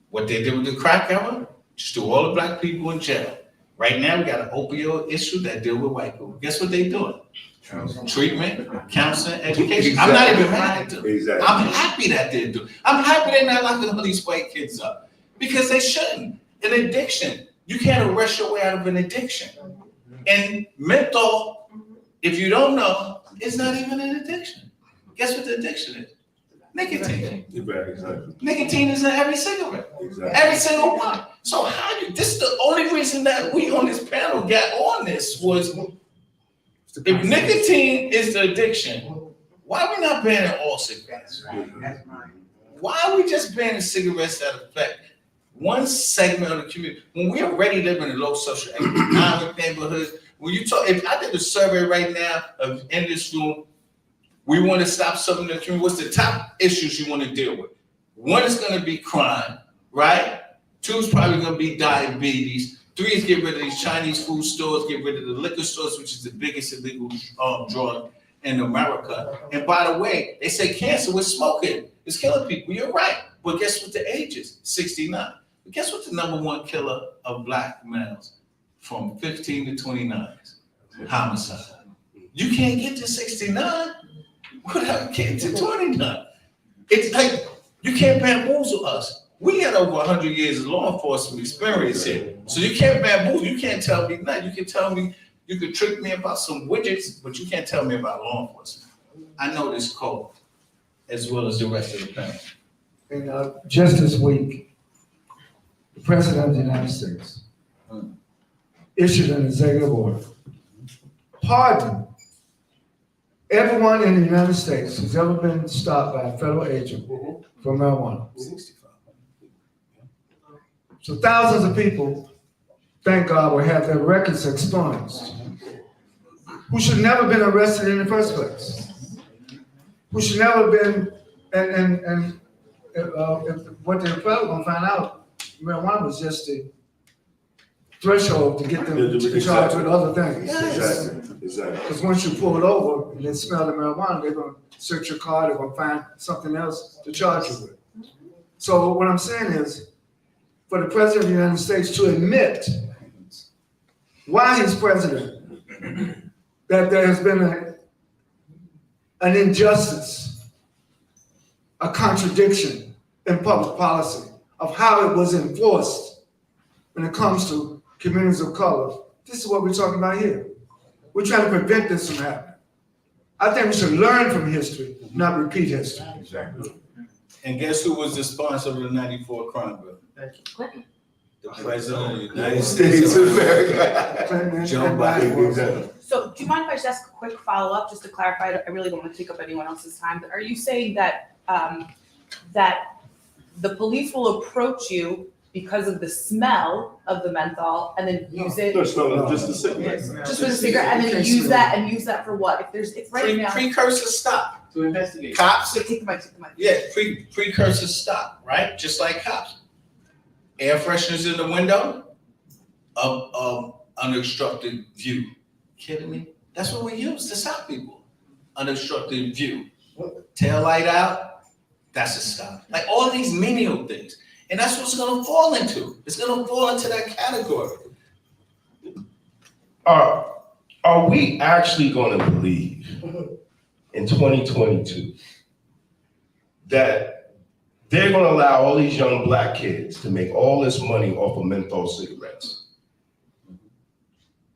what they did with the crack era, just threw all the black people in jail. Right now, we got an opioid issue that deal with white people. Guess what they doing? Treatment, counseling, education. Exactly. I'm not even mad at them. Exactly. I'm happy that they're doing. I'm happy they're not locking all these white kids up because they shouldn't. An addiction, you can't arrest your way out of an addiction. And menthol, if you don't know, it's not even an addiction. Guess what the addiction is? Nicotine. Exactly. Nicotine is in every cigarette. Exactly. Every single one. So this is the only reason that we on this panel got on this was if nicotine is the addiction, why are we not banning all cigarettes? Why are we just banning cigarettes that affect one segment of the community? When we already live in a low socioeconomic neighborhoods, when you talk, if I did a survey right now in this room, we want to stop something in the community. What's the top issues you want to deal with? One is going to be crime, right? Two is probably going to be diabetes. Three is get rid of these Chinese food stores, get rid of the liquor stores, which is the biggest illegal drug in America. And by the way, they say cancer with smoking is killing people. You're right. But guess what the age is? 69. But guess what the #1 killer of black males from 15 to 29 is? Homicide. You can't get to 69 without getting to 29. It's like, you can't bamboozle us. We got over 100 years of law enforcement experience here. So you can't bamboozle, you can't tell me nothing. You can tell me, you can trick me about some widgets, but you can't tell me about law enforcement. I know this code as well as the rest of the panel. And just this week, the President of the United States issued an executive order pardoning everyone in the United States who's ever been stopped by a federal agent for marijuana. So thousands of people, thank God, will have their records expunged, who should never have been arrested in the first place, who should never have been, and what they're probably gonna find out marijuana was just the threshold to get them to Exactly. charge with other things. Exactly. Because once you pull it over and they smell the marijuana, they're gonna search your car, they're gonna find something else to charge you with. So what I'm saying is, for the President of the United States to admit while he's president, that there has been an injustice, a contradiction in public policy of how it was enforced when it comes to communities of color. This is what we're talking about here. We're trying to prevent this from happening. I think we should learn from history, not repeat history. Exactly. And guess who was the sponsor of the 94 crime bill? The President of the United States States. of America. Clinton Joe and Biden. Biden. Exactly. So do you mind if I just ask a quick follow-up, just to clarify? I really don't want to take up anyone else's time, but are you saying that, that the police will approach you because of the smell of the menthol and then use it? Just the cigarette. Just for the cigarette, and then use that for what? If right now. Precursor stop. To investigate. Cops, Take the mic. yeah, precursor stop, right? Just like cops. Air fresheners in the window, unobstructed view. Kidding me? That's what we use to stop people. Unobstructed view. Tail light out, that's a stop. Like all these menial things. And that's what it's gonna fall into. It's gonna fall into that category. Are we actually gonna believe in 2022 that they're gonna allow all these young black kids to make all this money off of menthol cigarettes?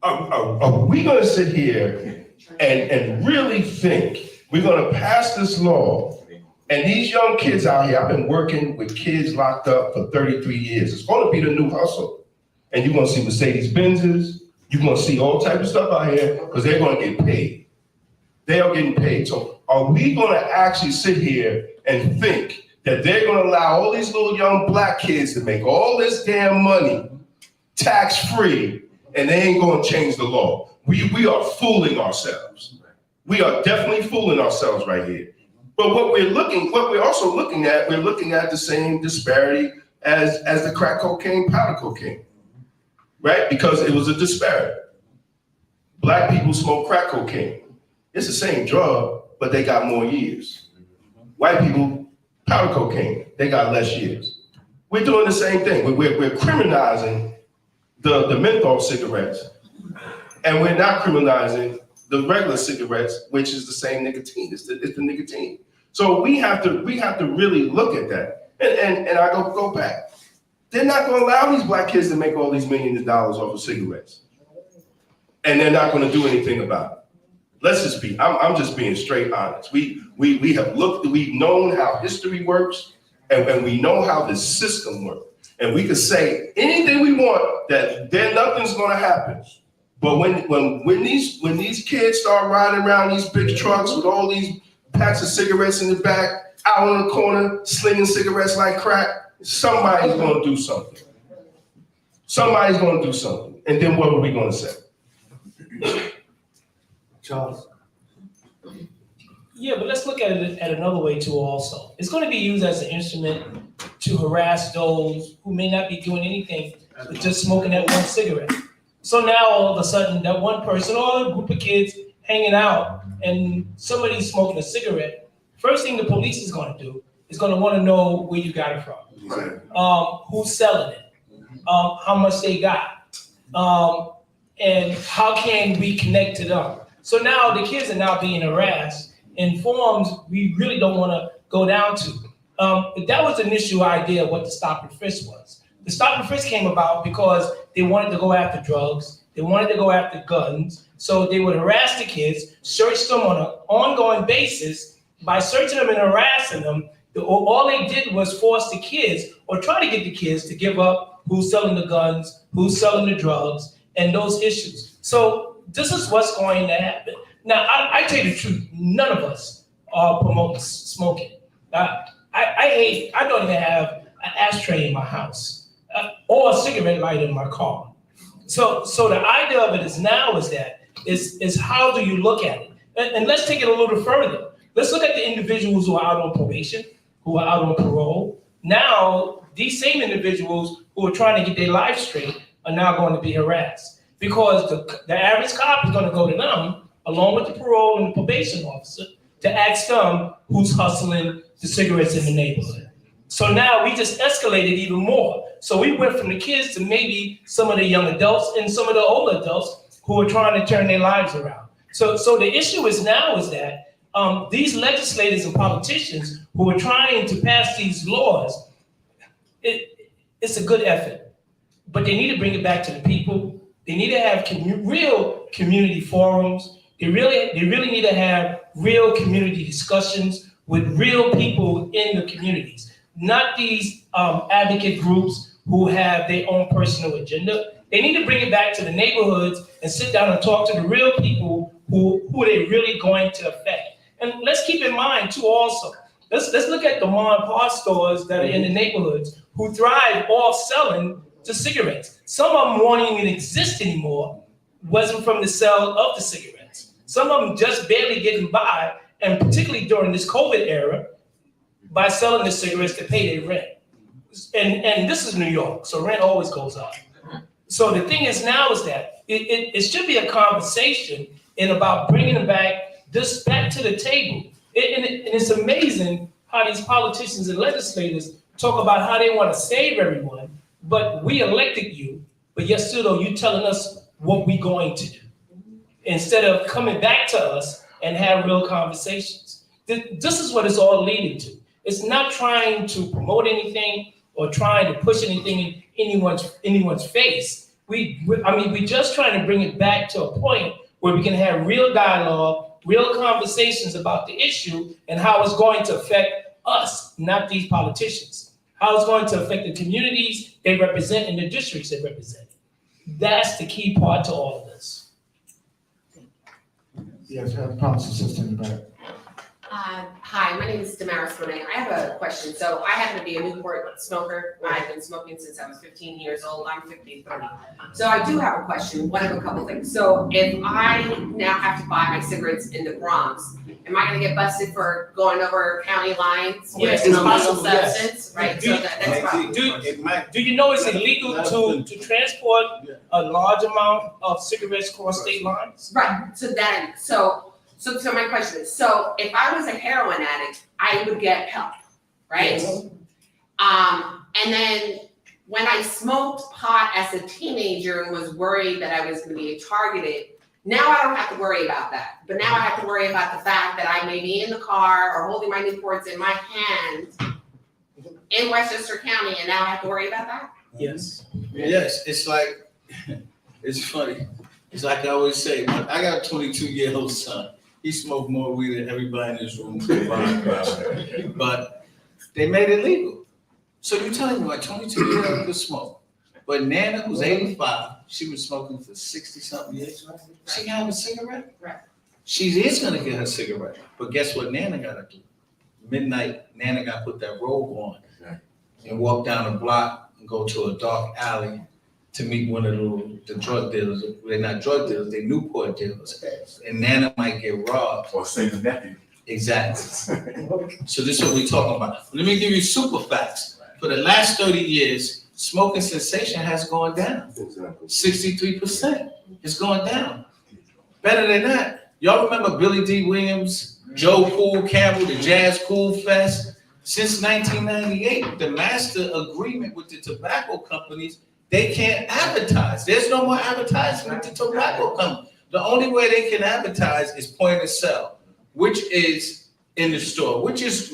Are we gonna sit here and really think we're gonna pass this law? And these young kids out here, I've been working with kids locked up for 33 years. It's gonna be the new hustle. And you're gonna see Mercedes Benzes, you're gonna see all types of stuff out here because they're gonna get paid. They are getting paid. So are we gonna actually sit here and think that they're gonna allow all these little young black kids to make all this damn money tax-free and they ain't gonna change the law? We are fooling ourselves. We are definitely fooling ourselves right here. But what we're also looking at the same disparity as the crack cocaine, powder cocaine, right? Because it was a disparity. Black people smoke crack cocaine. It's the same drug, but they got more years. White people, powder cocaine, they got less years. We're doing the same thing. We're criminalizing the menthol cigarettes, and we're not criminalizing the regular cigarettes, which is the same nicotine. It's the nicotine. So we have to really look at that. And I go back. They're not going to allow these black kids to make all these millions of dollars off of cigarettes, and they're not going to do anything about it. Let's just be. I'm just being straight honest. We have looked. We've known how history works, and we know how the system works. And we can say anything we want that nothing's going to happen. But when these kids start riding around these big trucks with all these packs of cigarettes in the back, out on the corner, slinging cigarettes like crack, somebody's going to do something. Somebody's going to do something. And then what are we going to say? Charles. Yeah, but let's look at it at another way too also. It's going to be used as an instrument to harass those who may not be doing anything but just smoking that one cigarette. So now all of a sudden that one person or a group of kids hanging out and somebody's smoking a cigarette, first thing the police is going to do is going to want to know where you got it from, who's selling it, how much they got, and how can we connect to them. So now the kids are now being harassed in forms we really don't want to go down to. That was the initial idea of what the Stop and Frisk was. The Stop and Frisk came about because they wanted to go after drugs, they wanted to go after guns, so they would harass the kids, search them on an ongoing basis. By searching them and harassing them, all they did was force the kids, or try to get the kids to give up who's selling the guns, who's selling the drugs, and those issues. So this is what's going to happen. Now, I tell you the truth, none of us are promoting smoking. I don't even have an ashtray in my house or a cigarette lighter in my car. So the idea of it is how do you look at it? And let's take it a little further. Let's look at the individuals who are out on probation, who are out on parole, Now, these same individuals who are trying to get their life straight are now going to be harassed because the average cop is going to go to them along with the parole and the probation officer to ask them who's hustling the cigarettes in the neighborhood. So now we just escalated even more. So we went from the kids to maybe some of the young adults and some of the older adults who are trying to turn their lives around. So the issue is that these legislators and politicians who are trying to pass these laws, it's a good effort, but they need to bring it back to the people. They need to have real community forums. They really need to have real community discussions with real people in the communities, not these advocate groups who have their own personal agenda. They need to bring it back to the neighborhoods and sit down and talk to the real people who they're really going to affect. And let's keep in mind too also, let's look at the mom and pop stores that are in the neighborhoods who thrive off selling the cigarettes. Some of them won't even exist anymore, wasn't from the sale of the cigarettes. Some of them just barely getting by, and particularly during this COVID era, by selling the cigarettes to pay their rent. And this is New York, so rent always goes up. So the thing is now is that it should be a conversation about bringing this back to the table. And it's amazing how these politicians and legislators talk about how they want to save everyone, but we elected you, but yet still though you telling us what we're going to do, instead of coming back to us and have real conversations. This is what it's all leading to. It's not trying to promote anything or trying to push anything in anyone's face. We're just trying to bring it back to a point where we can have real dialogue, real conversations about the issue and how it's going to affect us, not these politicians. How it's going to affect the communities they represent and the districts they represent. That's the key part to all of this. Yes, we have a policy assistant in the back. Hi, my name is Damaris Monet. I have a question. So I happen to be a Newport smoker. I've been smoking since I was 15 years old. I'm 53. So I do have a question, one of a couple things. So if I now have to buy my cigarettes in the Bronx, am I gonna get busted for going over county lines with Yes, an it's illegal possible, yes. substance? Right, so that's possible. Do you know it's illegal to transport a large amount of cigarettes across state lines? Right, so my question is, so if I was a heroin addict, I would get help, right? Yes. And then when I smoked pot as a teenager and was worried that I was gonna be targeted, now I don't have to worry about that. But now I have to worry about the fact that I may be in the car or holding my Newports in my hand in Westchester County, and now I have to worry about that? Yes. Yes, it's like, it's funny. It's like I always say, I got a 22-year-old son. He smoked more weed than everybody in this room combined. But they made it legal. So you're telling me my 22-year-old could smoke. But Nana, who's 85, she was smoking for 60-something years. She can have a cigarette? Right. She is gonna get her cigarette. But guess what Nana gotta do? Midnight, Nana gotta put that robe on and walk down the block and go to a dark alley to meet one of the drug dealers. They're not drug dealers, they're Newport dealers. And Nana might get robbed. Or say the nephew. Exactly. So this is what we're talking about. Let me give you super facts. For the last 30 years, smoking cessation has gone down. 63%. It's gone down. Better than that. Y'all remember Billy D. Williams, Joe Cool Campbell, the Jazz Cool Fest? Since 1998, the master agreement with the tobacco companies, they can't advertise. There's no more advertising with the tobacco company. The only way they can advertise is point of sale, which is in the store, which is,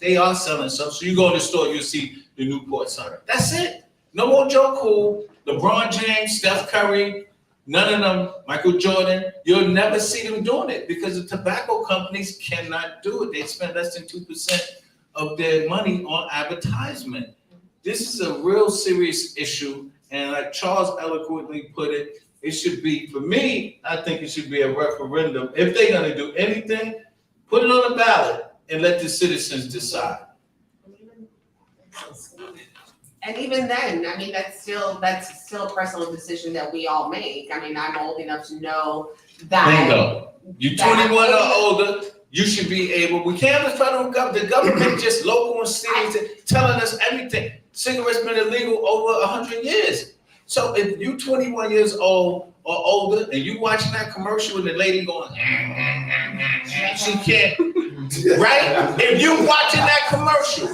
they are selling stuff. So you go in the store, you'll see the Newport sign. That's it. No more Joe Cool, LeBron James, Steph Curry, none of them, Michael Jordan. You'll never see them doing it because the tobacco companies cannot do it. They spend less than 2% of their money on advertisement. This is a real serious issue, and like Charles eloquently put it, it should be, for me, I think it should be a referendum. If they're gonna do anything, put it on the ballot and let the citizens decide. And even then, I mean, that's still a personal decision that we all make. I mean, I'm old enough to know that. Bingo. You're 21 or older, you should be able, we can't have the federal government, the government just local and cities telling us everything. Cigarettes been illegal over 100 years. So if you 21 years old or older and you watching that commercial and the lady going, she can't, right? If you watching that commercial,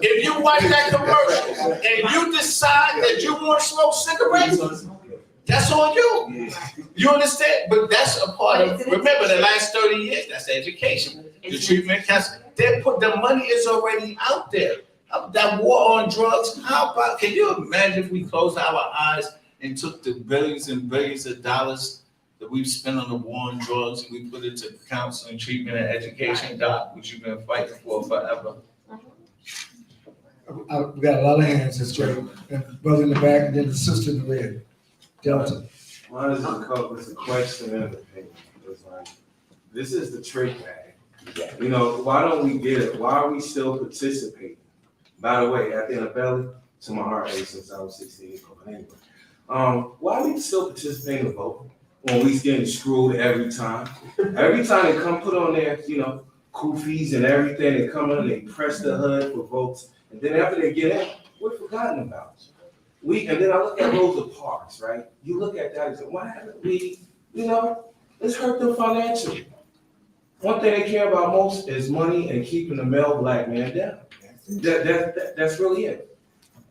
if you watch that commercial and you decide that you want to smoke cigarettes, that's on you. You understand? But that's a part of, remember the last 30 years, that's education. The treatment counseling. They put, the money is already out there. That war on drugs, how about, can you imagine if we closed our eyes and took the billions and billions of dollars that we've spent on the war on drugs and we put it to counseling, treatment, and education, Doc, which you've been fighting for forever? We got a lot of hands, that's great. And brother in the back, and then the sister in the red. Delta. Mine is it's a question and an opinion. It's like, this is the trick bag. You know, why don't we get it? Why are we still participating? By the way, at the Belly, to my heart age since I was 16 years old. Anyway, why are we still participating in voting when we getting screwed every time? Every time they come put on their, you know, koofies and everything, they come in, they press the HUD for votes, and then after they get in, we're forgotten about. And then I look at Rosa Parks, right? You look at that and say, why haven't we, you know, it's hurt them financially. One thing they care about most is money and keeping the male black man down. That's really it.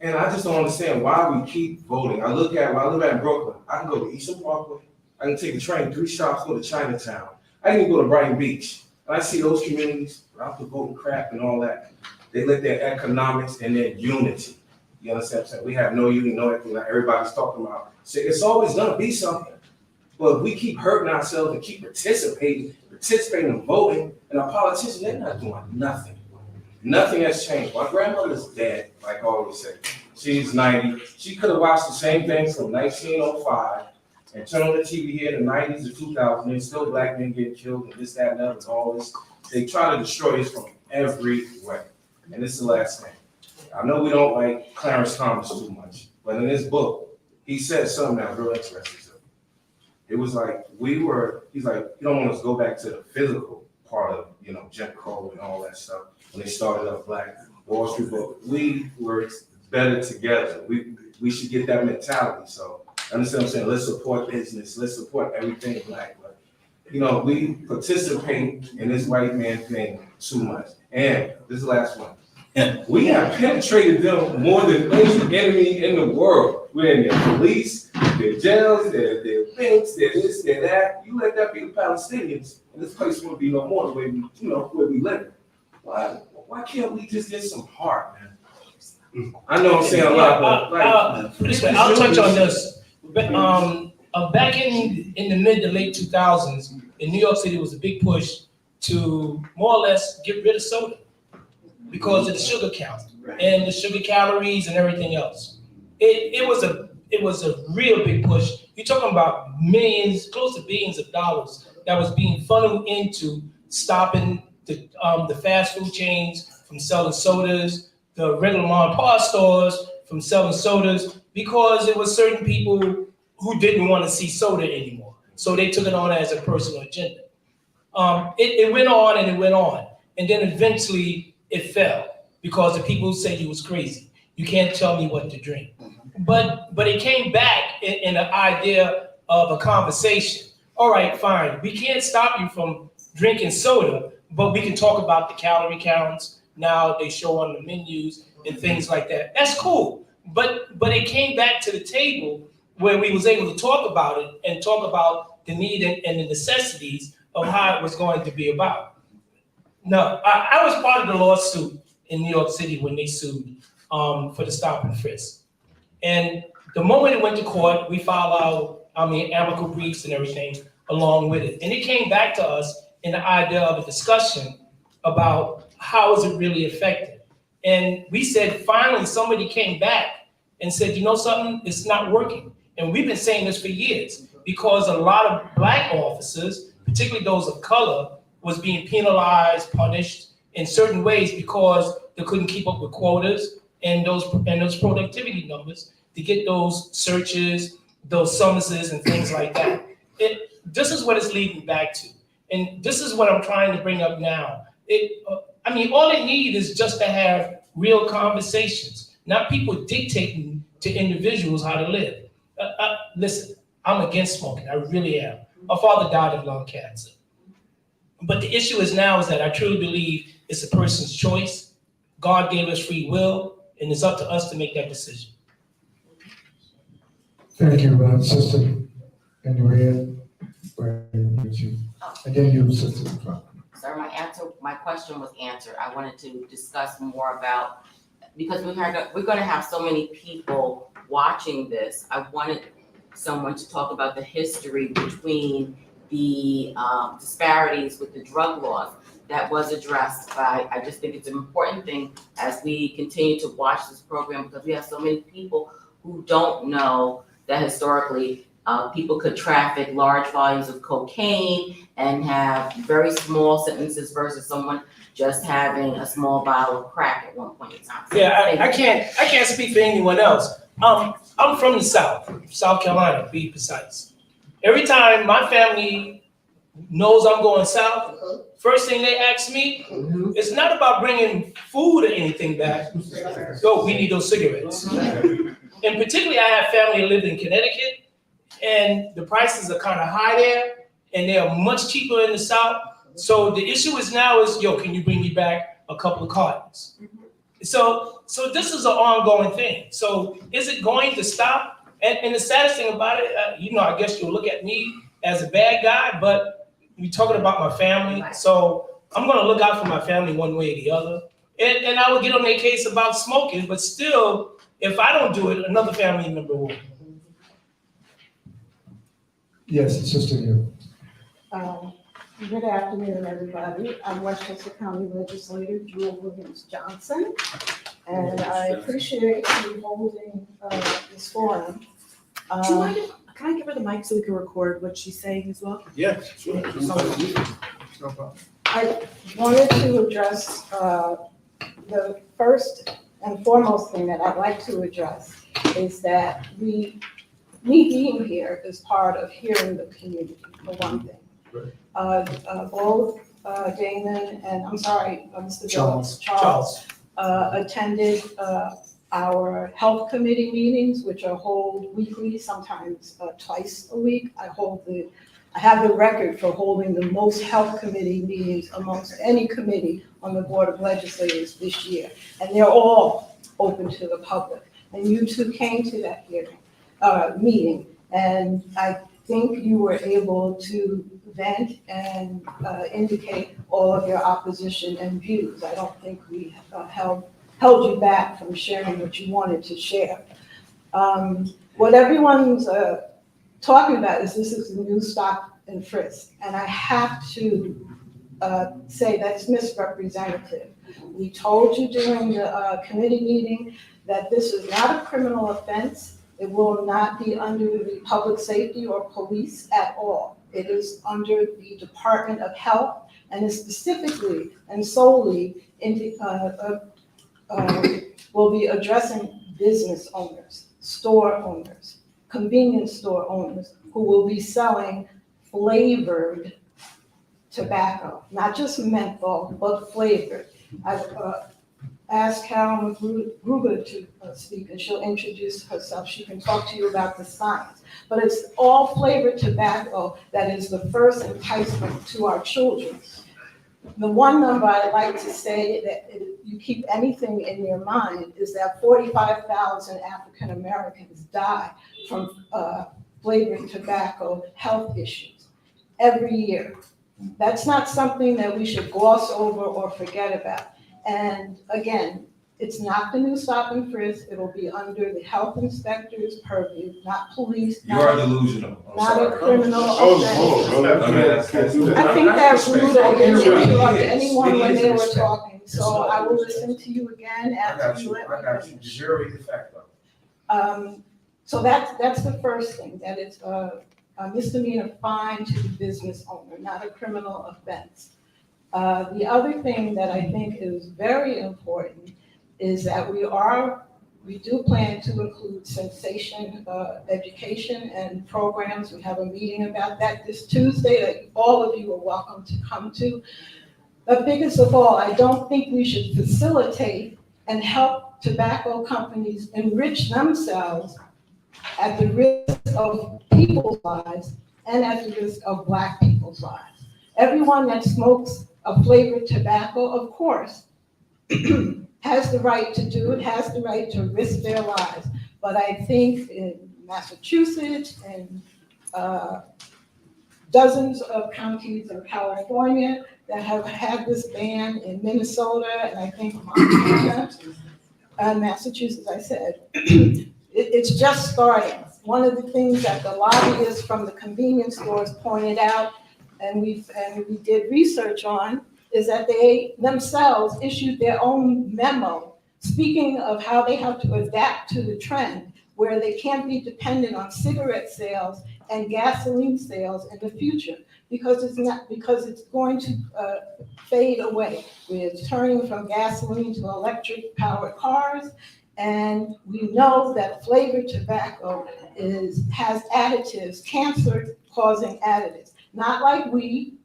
And I just don't understand why we keep voting. I live in Brooklyn. I can go to Eastern Parkway. I can take a train 3 stops, go to Chinatown. I can go to Brighton Beach. And I see those communities without the voting crap and all that. They let their economics and their unity. You understand what I'm saying? We have no unity, no everything like everybody's talking about. So it's always gonna be something. But if we keep hurting ourselves and keep participating in voting, and our politicians, they're not doing nothing. Nothing has changed. My grandmother's dead, like I always say. She's 90. She could have watched the same things from 1905 and turned on the TV here in the 90s or 2000, and still black men getting killed and this, that, and that, and all this. They try to destroy us from every way. And this is the last thing. I know we don't like Clarence Thomas too much, but in this book, he said something that was real interesting. It was like, he's like, you don't want us to go back to the physical part of, you know, Jim Crow and all that stuff when they started up Black Wall Street, but we were better together. We should get that mentality. So understand what I'm saying? Let's support business. Let's support everything black. But, you know, we participate in this white man thing too much. And this is the last one. We have penetrated them more than any enemy in the world. We're in their police, their jails, their banks, their this, their that. You let that be the Palestinians, and this place won't be no more the way we, you know, where we live. Why can't we just get some heart, man? I know I'm saying a lot, but like, I'll touch on this. Back in the mid to late 2000s, in New York City was a big push to more or less get rid of soda because of the sugar count and the sugar calories and everything else. It was a real big push. You're talking about millions, close to billions of dollars that was being funneled into stopping the fast food chains from selling sodas, the regular mom and pop stores from selling sodas, because there were certain people who didn't want to see soda anymore. So they took it on as a personal agenda. It went on and it went on. And then eventually it fell because the people said you was crazy. You can't tell me what to drink. But it came back in the idea of a conversation. All right, fine. We can't stop you from drinking soda, but we can talk about the calorie counts. Now they show on the menus and things like that. That's cool. But it came back to the table where we was able to talk about it and talk about the need and the necessities of how it was going to be about. Now, I was part of the lawsuit in New York City when they sued for the stop and frisk. And the moment it went to court, we filed our amicable briefs and everything along with it. And it came back to us in the idea of a discussion about how is it really effective. And we said, finally, somebody came back and said, you know something, it's not working. And we've been saying this for years because a lot of black officers, particularly those of color, was being penalized, punished in certain ways because they couldn't keep up with quotas and those productivity numbers to get those searches, those summonses and things like that. This is what it's leading back to. And this is what I'm trying to bring up now. All it needs is just to have real conversations, not people dictating to individuals how to live. Listen, I'm against smoking, I really am. My father died of lung cancer. But the issue is that I truly believe it's a person's choice. God gave us free will, and it's up to us to make that decision. Thank you, Sister Andrea. And then you, Sister. Sir, my question was answered. I wanted to discuss more about, because we're gonna have so many people watching this. I wanted someone to talk about the history between the disparities with the drug laws. That was addressed by, I just think it's an important thing as we continue to watch this program, because we have so many people who don't know that historically people could traffic large volumes of cocaine and have very small sentences versus someone just having a small bottle of crack at one point in time. Yeah, I can't speak for anyone else. I'm from the South Carolina, to be precise. Every time my family knows I'm going south, first thing they ask me, it's not about bringing food or anything back. Yo, we need those cigarettes. And particularly, I have family that live in Connecticut, and the prices are kind of high there, and they are much cheaper in the South. So the issue is yo, can you bring me back a couple of cartons? So this is an ongoing thing. So is it going to stop? And the saddest thing about it, I guess you'll look at me as a bad guy, but we're talking about my family. So I'm going to look out for my family one way or the other. And I will get on their case about smoking, but still, if I don't do it, another family member will. Yes, Sister Hill. Good afternoon, everybody. I'm Westchester County Legislator Jewel Williams Johnson, and I appreciate you holding this forum. Do you mind can I give her the mic so we can record what she's saying as well? Yes, sure. No problem. I wanted to address the first and foremost thing that I'd like to address is that me being here is part of hearing the community, for one thing. Both Damon and, Mr. Charles attended our health committee meetings, which are held weekly, sometimes twice a week. I have the record for holding the most health committee meetings amongst any committee on the Board of Legislators this year. And they're all open to the public. And you two came to that meeting. And I think you were able to vent and indicate all of your opposition and views. I don't think we held you back from sharing what you wanted to share. What everyone's talking about is this is a new stop and frisk. And I have to say that's misrepresentative. We told you during the committee meeting that this is not a criminal offense. It will not be under the public safety or police at all. It is under the Department of Health, and is specifically and solely will be addressing business owners, store owners, convenience store owners who will be selling flavored tobacco, not just menthol, but flavored. I've asked Carolyn Gruber to speak, and she'll introduce herself. She can talk to you about the science. But it's all flavored tobacco that is the first enticement to our children. The one number I'd like to say that if you keep anything in your mind is that 45,000 African Americans die from flavored tobacco health issues every year. That's not something that we should gloss over or forget about. And again, it's not the new stop and frisk. It'll be under the health inspector's purview, not police. You are delusional. Not a criminal offense. I think that's rude. I didn't interrupt anyone when they were talking, so I will listen to you again after you let me finish. Zero the fact though. So that's the first thing, that it's a misdemeanor fine to the business owner, not a criminal offense. The other thing that I think is very important is that we are We do plan to include sensation education and programs. We have a meeting about that this Tuesday that all of you are welcome to come to. But biggest of all, I don't think we should facilitate and help tobacco companies enrich themselves at the risk of people's lives and at the risk of Black people's lives. Everyone that smokes a flavored tobacco, of course, has the right to do it, has the right to risk their lives. But I think in Massachusetts and dozens of counties in California that have had this ban, in Minnesota, and I think Montana, Massachusetts, I said, it's just starting. One of the things that the lobbyists from the convenience stores pointed out, and we did research on, is that they themselves issued their own memo speaking of how they have to adapt to the trend, where they can't be dependent on cigarette sales and gasoline sales in the future, because it's going to fade away. We're turning from gasoline to electric powered cars, and we know that flavored tobacco has additives, cancer causing additives, not like weed,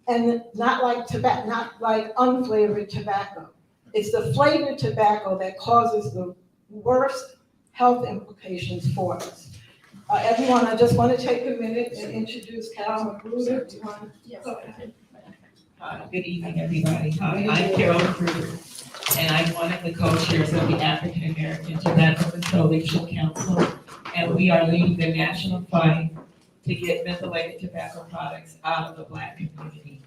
and not like tobacco, not like unflavored tobacco. It's the flavored tobacco that causes the worst health implications for us. Everyone, I just want to take a minute and introduce Carol Magruder. Do you want to? Yes. Okay. Good evening, everybody. Hi, I'm Carol Magruder, and I'm one of the co-chairs of the African American Tobacco Control Leadership Council, and we are leading the national fight to get mentholated tobacco products out of the Black community.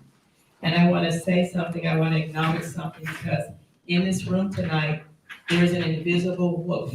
And I want to say something, I want to acknowledge something, because in this room tonight, there's an invisible wolf,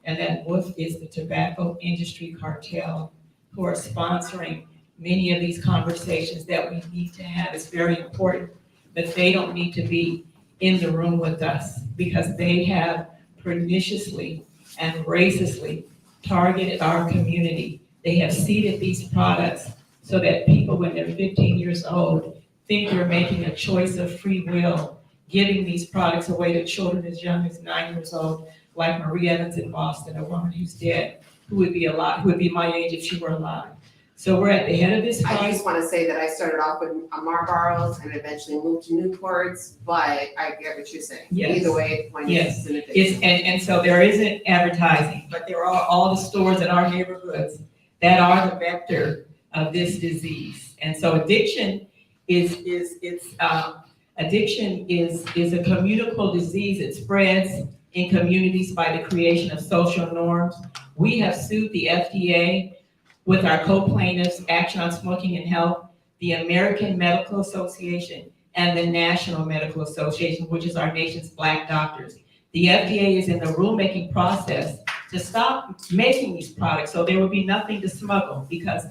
and that wolf is the tobacco industry cartel, who are sponsoring many of these conversations that we need to have. It's very important, but they don't need to be in the room with us, because they have perniciously and racistly targeted our community. They have seeded these products so that people, when they're 15 years old, think they're making a choice of free will, giving these products away to children as young as 9 years old, like Marie Evans in Boston, a woman who's dead, who would be alive, who would be my age if she were alive. So we're at the head of this fight. I just want to say that I started off with Marlboros and eventually moved to Newports, but I get what you're saying. Yes. Either way, point Yes. is an addiction. And so there isn't advertising, but there are all the stores in our neighborhoods that are the vector of this disease. And so addiction is a communicable disease. It spreads in communities by the creation of social norms. We have sued the FDA with our co-plaintiffs, Action on Smoking and Health, the American Medical Association, and the National Medical Association, which is our nation's Black doctors. The FDA is in the rulemaking process to stop making these products, so there would be nothing to smuggle, because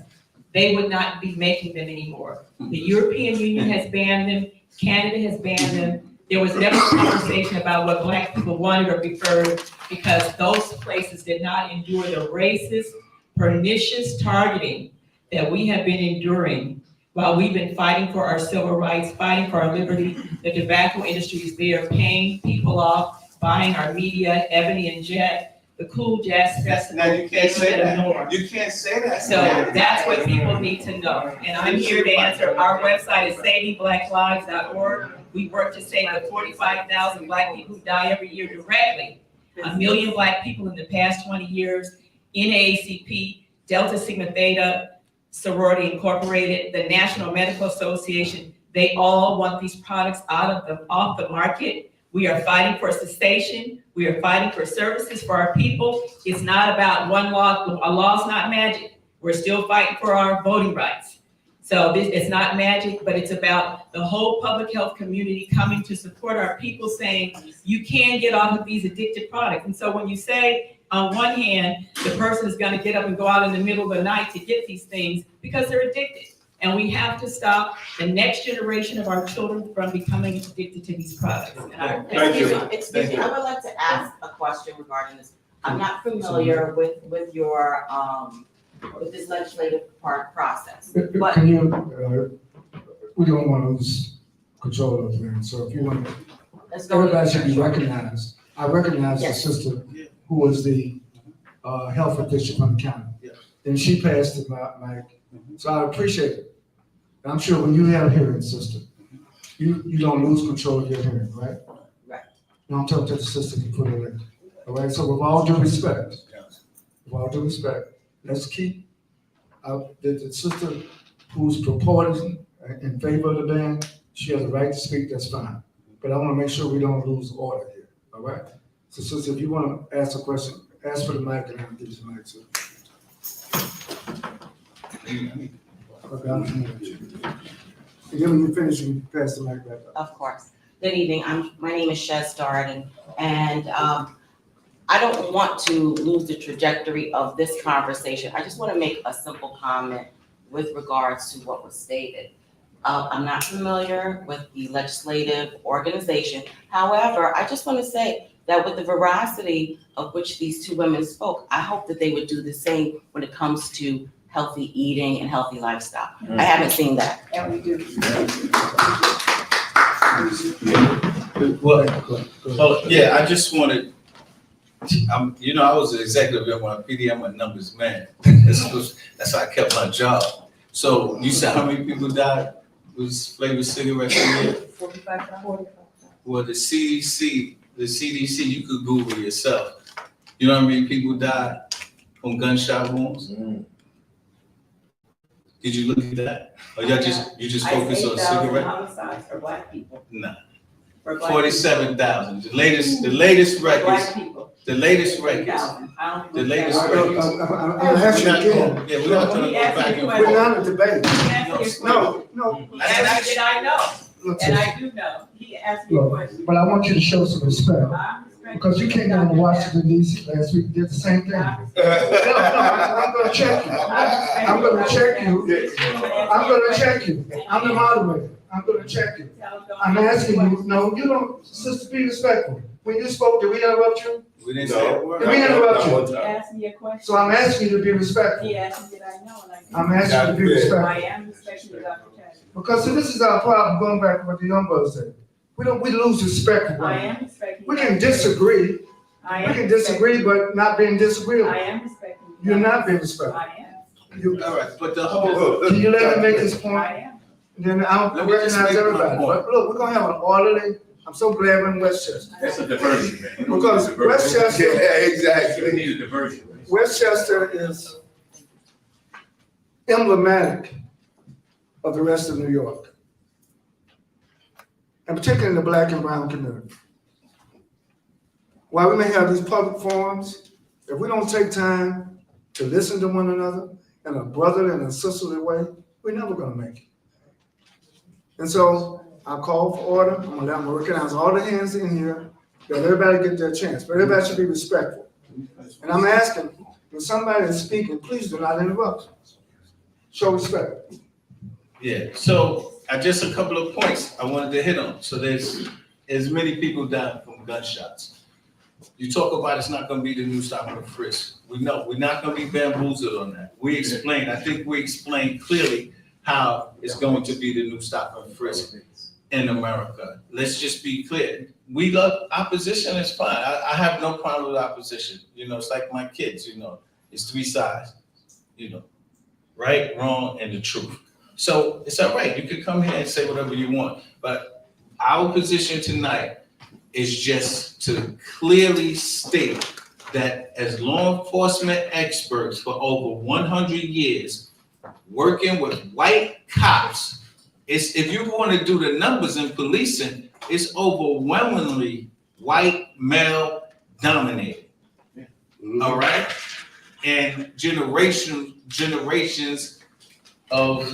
they would not be making them anymore. The European Union has banned them, Canada has banned them. There was never a conversation about what Black people wanted or preferred, because those places did not endure the racist, pernicious targeting that we have been enduring while we've been fighting for our civil rights, fighting for our liberty. The tobacco industry is there paying people off, buying our media, Ebony and Jet, the Cool Jazz Festival. Now, you can't say that. Norm. You can't say that. So that's what people need to know. And I'm here to answer. Our website is savingblacklives.org. We work to save the 45,000 Black people who die every year directly. 1 million Black people in the past 20 years. NAACP, Delta Sigma Theta, Sorority Incorporated, the National Medical Association, they all want these products off the market. We are fighting for cessation. We are fighting for services for our people. It's not about one law. A law's not magic. We're still fighting for our voting rights. So it's not magic, but it's about the whole public health community coming to support our people, saying you can get off of these addictive products. And so when you say, on one hand, the person is going to get up and go out in the middle of the night to get these things because they're addicted. And we have to stop the next generation of our children from becoming addicted to these products. Excuse me, I would like to ask a question regarding this. I'm not familiar with your, with this legislative process. But Can you, we don't want to lose control of things, so if you want, everybody should be recognized. I recognize the sister who was the health official from the county. Yeah. Then she passed the mic, so I appreciate it. And I'm sure when you have a hearing sister, you don't lose control of your hearing, right? Right. Don't talk to the sister to put it in. All right, so with all due respect, let's keep the sister who's purporting in favor of the ban, she has a right to speak, that's fine. But I want to make sure we don't lose order here, all right? So sister, if you want to ask a question, ask for the mic and I'll give you the mic, sir. Okay, I'm finished. And then when you finish, you can pass the mic back up. Of course. Good evening. My name is Shez Darden, and I don't want to lose the trajectory of this conversation. I just want to make a simple comment with regards to what was stated. I'm not familiar with the legislative organization. However, I just want to say that with the veracity of which these two women spoke, I hope that they would do the same when it comes to healthy eating and healthy lifestyle. I haven't seen that. And we do. Well, yeah, I just wanted, I was the executive at NYPD, I'm a numbers man. That's how I kept my job. So you said how many people died with flavored cigarettes a year? 45. Well, the CDC, you could Google yourself. You know how many people died from gunshot wounds? Did you look at that? Or you just focus on cigarettes? Homicides for black people. Nah. For black 47,000. The latest records. Black people. The latest records. The latest records. I'm asking again. Yeah, we're not gonna go back and We're forth. not a debate. No. No. Did I know? And I do know. He asked me a question. But I want you to show some respect. Because you came down to Washington DC last week, did the same thing. No, I'm gonna check you. I'm gonna check you. I'm the moderator. I'm gonna check you. I'm asking you, no, you don't, sister, be respectful. When you spoke, did we interrupt you? We didn't say a word. Did we interrupt you? He asked me a question. So I'm asking you to be respectful. He asked me, did I know? And I did. I'm asking you to be respectful. I am respecting you, Dr. Chad. Because see, this is our problem, going back to what the young brothers said. We lose respect for one I another. am respecting you. We can disagree. We can disagree, but not being disagreeable. I am respecting you. You're not being respectful. I am. All right, but the whole. Can you let me make this point? I am. Then I'll Let me just recognize make everybody. my point. But look, we're gonna have an orderly, I'm so glad we're in Westchester. That's a diversion, man. Because Westchester, We need a diversion. Westchester is emblematic of the rest of New York. And particularly in the black and brown community. While we may have these public forums, if we don't take time to listen to one another in a brotherly and a sisterly way, we're never gonna make it. And so I'll call for order. I'm gonna recognize all the hands in here, that everybody get their chance, but everybody should be respectful. And I'm asking, when somebody is speaking, please do not interrupt. Show respect. Yeah, so just a couple of points I wanted to hit on. So there's as many people dying from gunshots. You talk about it's not gonna be the new stop and frisk. We know, we're not gonna be bamboozled on that. I think we explained clearly how it's going to be the new stop and frisk in America. Let's just be clear. We love opposition, is fine. I have no problem with opposition. It's like my kids, it's three sides, right, wrong, and the truth. So it's all right. You can come here and say whatever you want. But our position tonight is just to clearly state that as law enforcement experts for over 100 years, working with white cops, if you want to do the numbers in policing, it's overwhelmingly white male dominated. All right? And generations of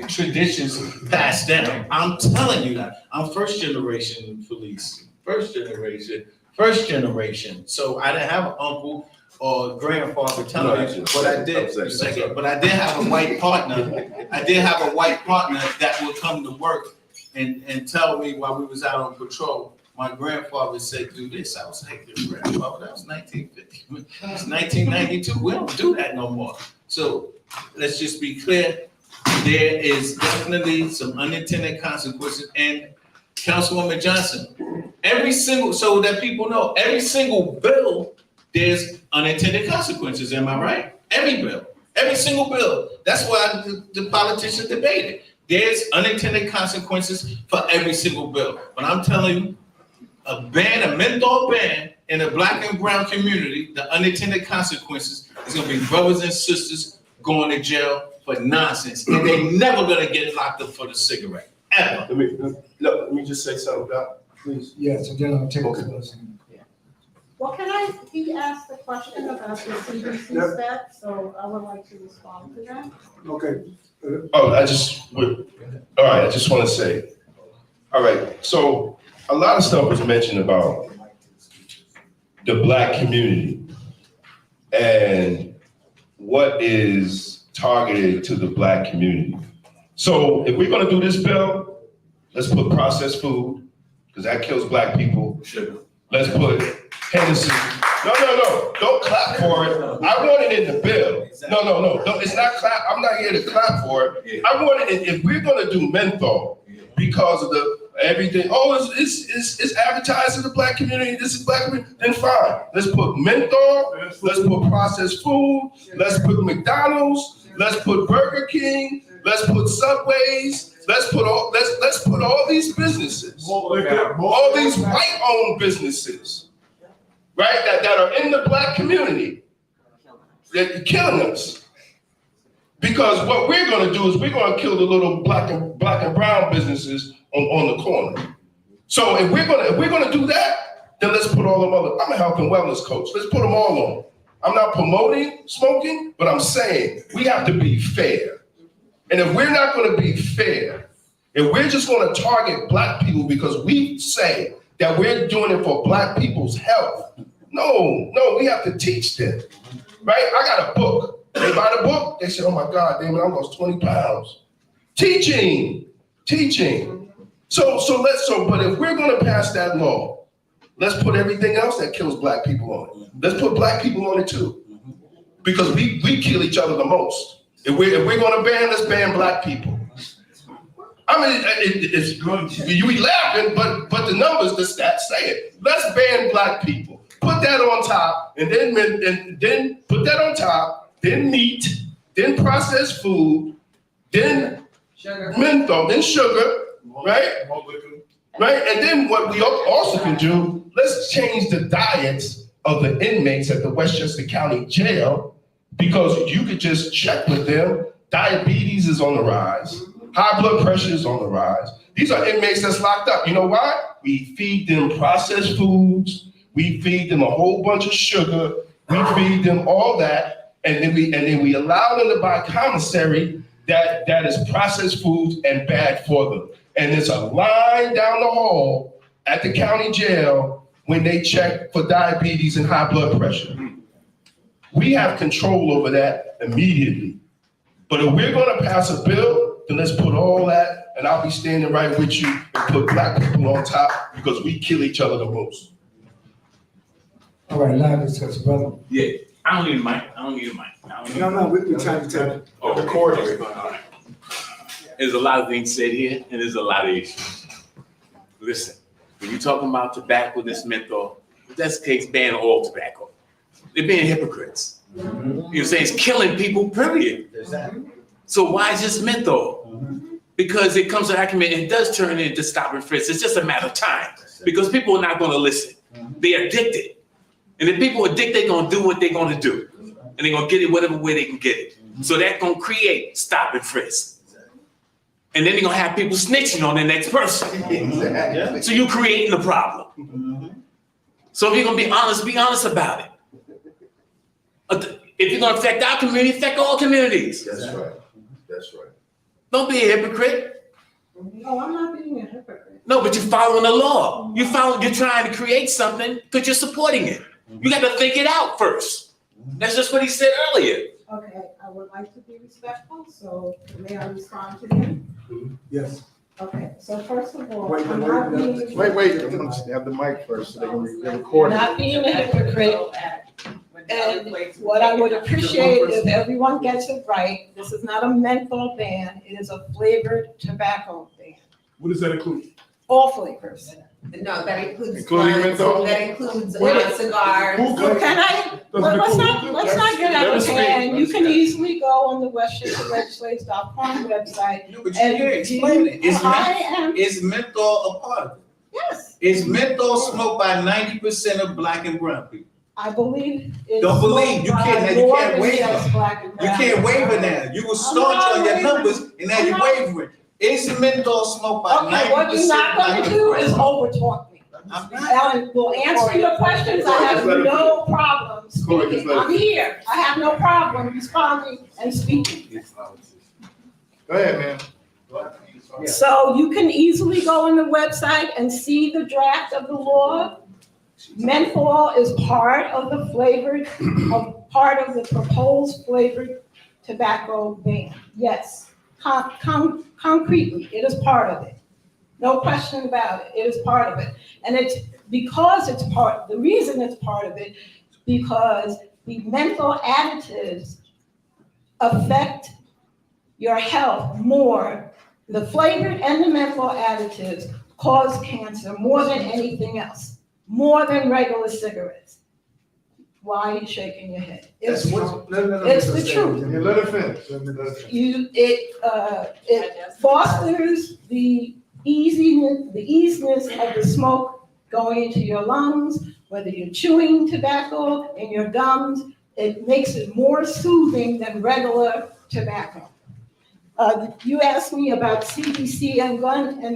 traditions passed down. I'm telling you that. I'm first generation police. First generation. So I didn't have an uncle or grandfather telling me, but I did. But I did have a white partner. I did have a white partner that would come to work and tell me while we was out on patrol. My grandfather said, "Do this." I was like, "Grandfather, that was 1950. It's 1992. We don't do that no more." So let's just be clear. There is definitely some unintended consequences. And Councilwoman Johnson, so that people know, every single bill there's unintended consequences, am I right? Every bill, every single bill. That's why the politicians debate it. There's unintended consequences for every single bill. But I'm telling you, a menthol ban in the black and brown community, the unintended consequences is gonna be brothers and sisters going to jail for nonsense. And they're never gonna get locked up for the cigarette, ever. Let me just say something, Doc, please. Yes, and then I'll take a closing. Well, he asked the question about the CDC stat, so I would like to respond to that. Okay. Oh, I just want to say, all right, so a lot of stuff was mentioned about the black community and what is targeted to the black community. So if we're gonna do this bill, let's put processed food, because that kills black people. Sugar. Let's put Hennessy. No, don't clap for it. I want it in the bill. No, it's not clap. I'm not here to clap for it. I want it, if we're gonna do menthol because of the everything, it's advertised to the black community, this is black community, then fine. Let's put menthol, let's put processed food, let's put McDonald's, let's put Burger King, let's put Subways, let's put all these businesses, all these white-owned businesses, right, that are in the black community, that are killing us. Because what we're gonna do is we're gonna kill the little black and brown businesses on the corner. So if we're gonna do that, then let's put all them other, I'm a health and wellness coach, let's put them all on. I'm not promoting smoking, but I'm saying we have to be fair. And if we're not gonna be fair, if we're just gonna target black people because we say that we're doing it for black people's health, no, we have to teach them, right? I got a book. They buy the book, they say, oh my God, Damon, I lost 20 pounds. Teaching. But if we're gonna pass that law, let's put everything else that kills black people on it. Let's put black people on it too. Because we kill each other the most. If we're gonna ban, let's ban black people. I mean, you be laughing, but the numbers, the stats say it. Let's ban black people. Put that on top, and then put that on top, then meat, then processed food, then menthol, then sugar, right? Right, and then what we also can do, let's change the diets of the inmates at the Westchester County Jail, because you could just check with them. Diabetes is on the rise. High blood pressure is on the rise. These are inmates that's locked up. You know why? We feed them processed foods. We feed them a whole bunch of sugar. We feed them all that, and then we allow them to buy commissary that is processed foods and bad for them. And there's a line down the hall at the county jail when they check for diabetes and high blood pressure. We have control over that immediately. But if we're gonna pass a bill, then let's put all that, and I'll be standing right with you, and put black people on top, because we kill each other the most. All right, now discuss, brother. Yeah, I don't need a mic. No, we're trying to tell you. Oh, recording. All right. There's a lot of things said here, and there's a lot of issues. Listen, when you're talking about tobacco, this menthol, if that's the case, ban all tobacco. They're being hypocrites. You know what I'm saying? It's killing people, period. So why is this menthol? Because it comes to argument, and it does turn into stop and frisk. It's just a matter of time, because people are not going to listen. They're addicted. And if people are addicted, they're going to do what they're going to do. And they're going to get it whatever way they can get it. So that's going to create stop and frisk. And then they're going to have people snitching on the next person. Exactly. So you're creating the problem. So if you're going to be honest about it. If you're going to affect our community, affect all communities. That's right. Don't be a hypocrite. No, I'm not being a hypocrite. No, but you're following the law. You're trying to create something because you're supporting it. You got to think it out first. That's just what he said earlier. Okay, I would like to be respectful, so may I respond to him? Yes. Okay, so first of all, Wait, I'm not being. Have the mic first, so they can record. Not being a hypocrite. And what I would appreciate if everyone gets it right, this is not a menthol ban, it is a flavored tobacco ban. What does that include? All flavors. No, that includes Including blunts, menthol? that includes Wait. cigars. Who Well, can I, well, let's not get out of hand. You can easily go on the westchesterslegislators.com website. No, but you can't explain it. Is menthol a part of it? Yes. Is menthol smoked by 90% of black and brown people? I believe it's. Don't believe, you can't, now you more can't than waver. just black and You brown. can't waver now. You were staunch on your numbers and now you're wavering. Is menthol smoked by 90% Okay, what you're not black gonna and do brown? is overtalk me. Ellen will answer your questions, I have no problem speaking, I'm here, I have no problem responding and speaking. Go ahead, man. So you can easily go on the website and see the draft of the law. Menthol is part of the part of the proposed flavored tobacco ban. Yes, concretely, it is part of it. No question about it, it is part of it. And it's because it's part, the reason it's part of it, because the menthol additives affect your health more. The flavored and the menthol additives cause cancer more than anything else, more than regular cigarettes. Why are you shaking your head? It's the truth. Yeah, let her finish. It fosters the easiness of the smoke going into your lungs, whether you're chewing tobacco in your gums, it makes it more soothing than regular tobacco. You asked me about CDC and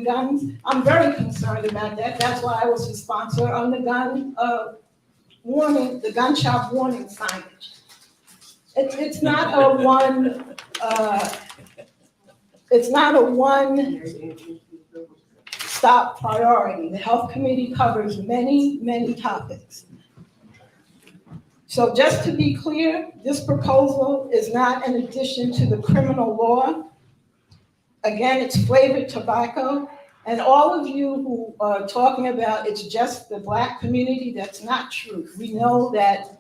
guns. I'm very concerned about that. That's why I was the sponsor on the gun warning, the gun shop warning signage. It's not a one. It's not a one-stop priority. The health committee covers many, many topics. So just to be clear, this proposal is not an addition to the criminal law. Again, it's flavored tobacco. And all of you who are talking about it's just the Black community, that's not true. We know that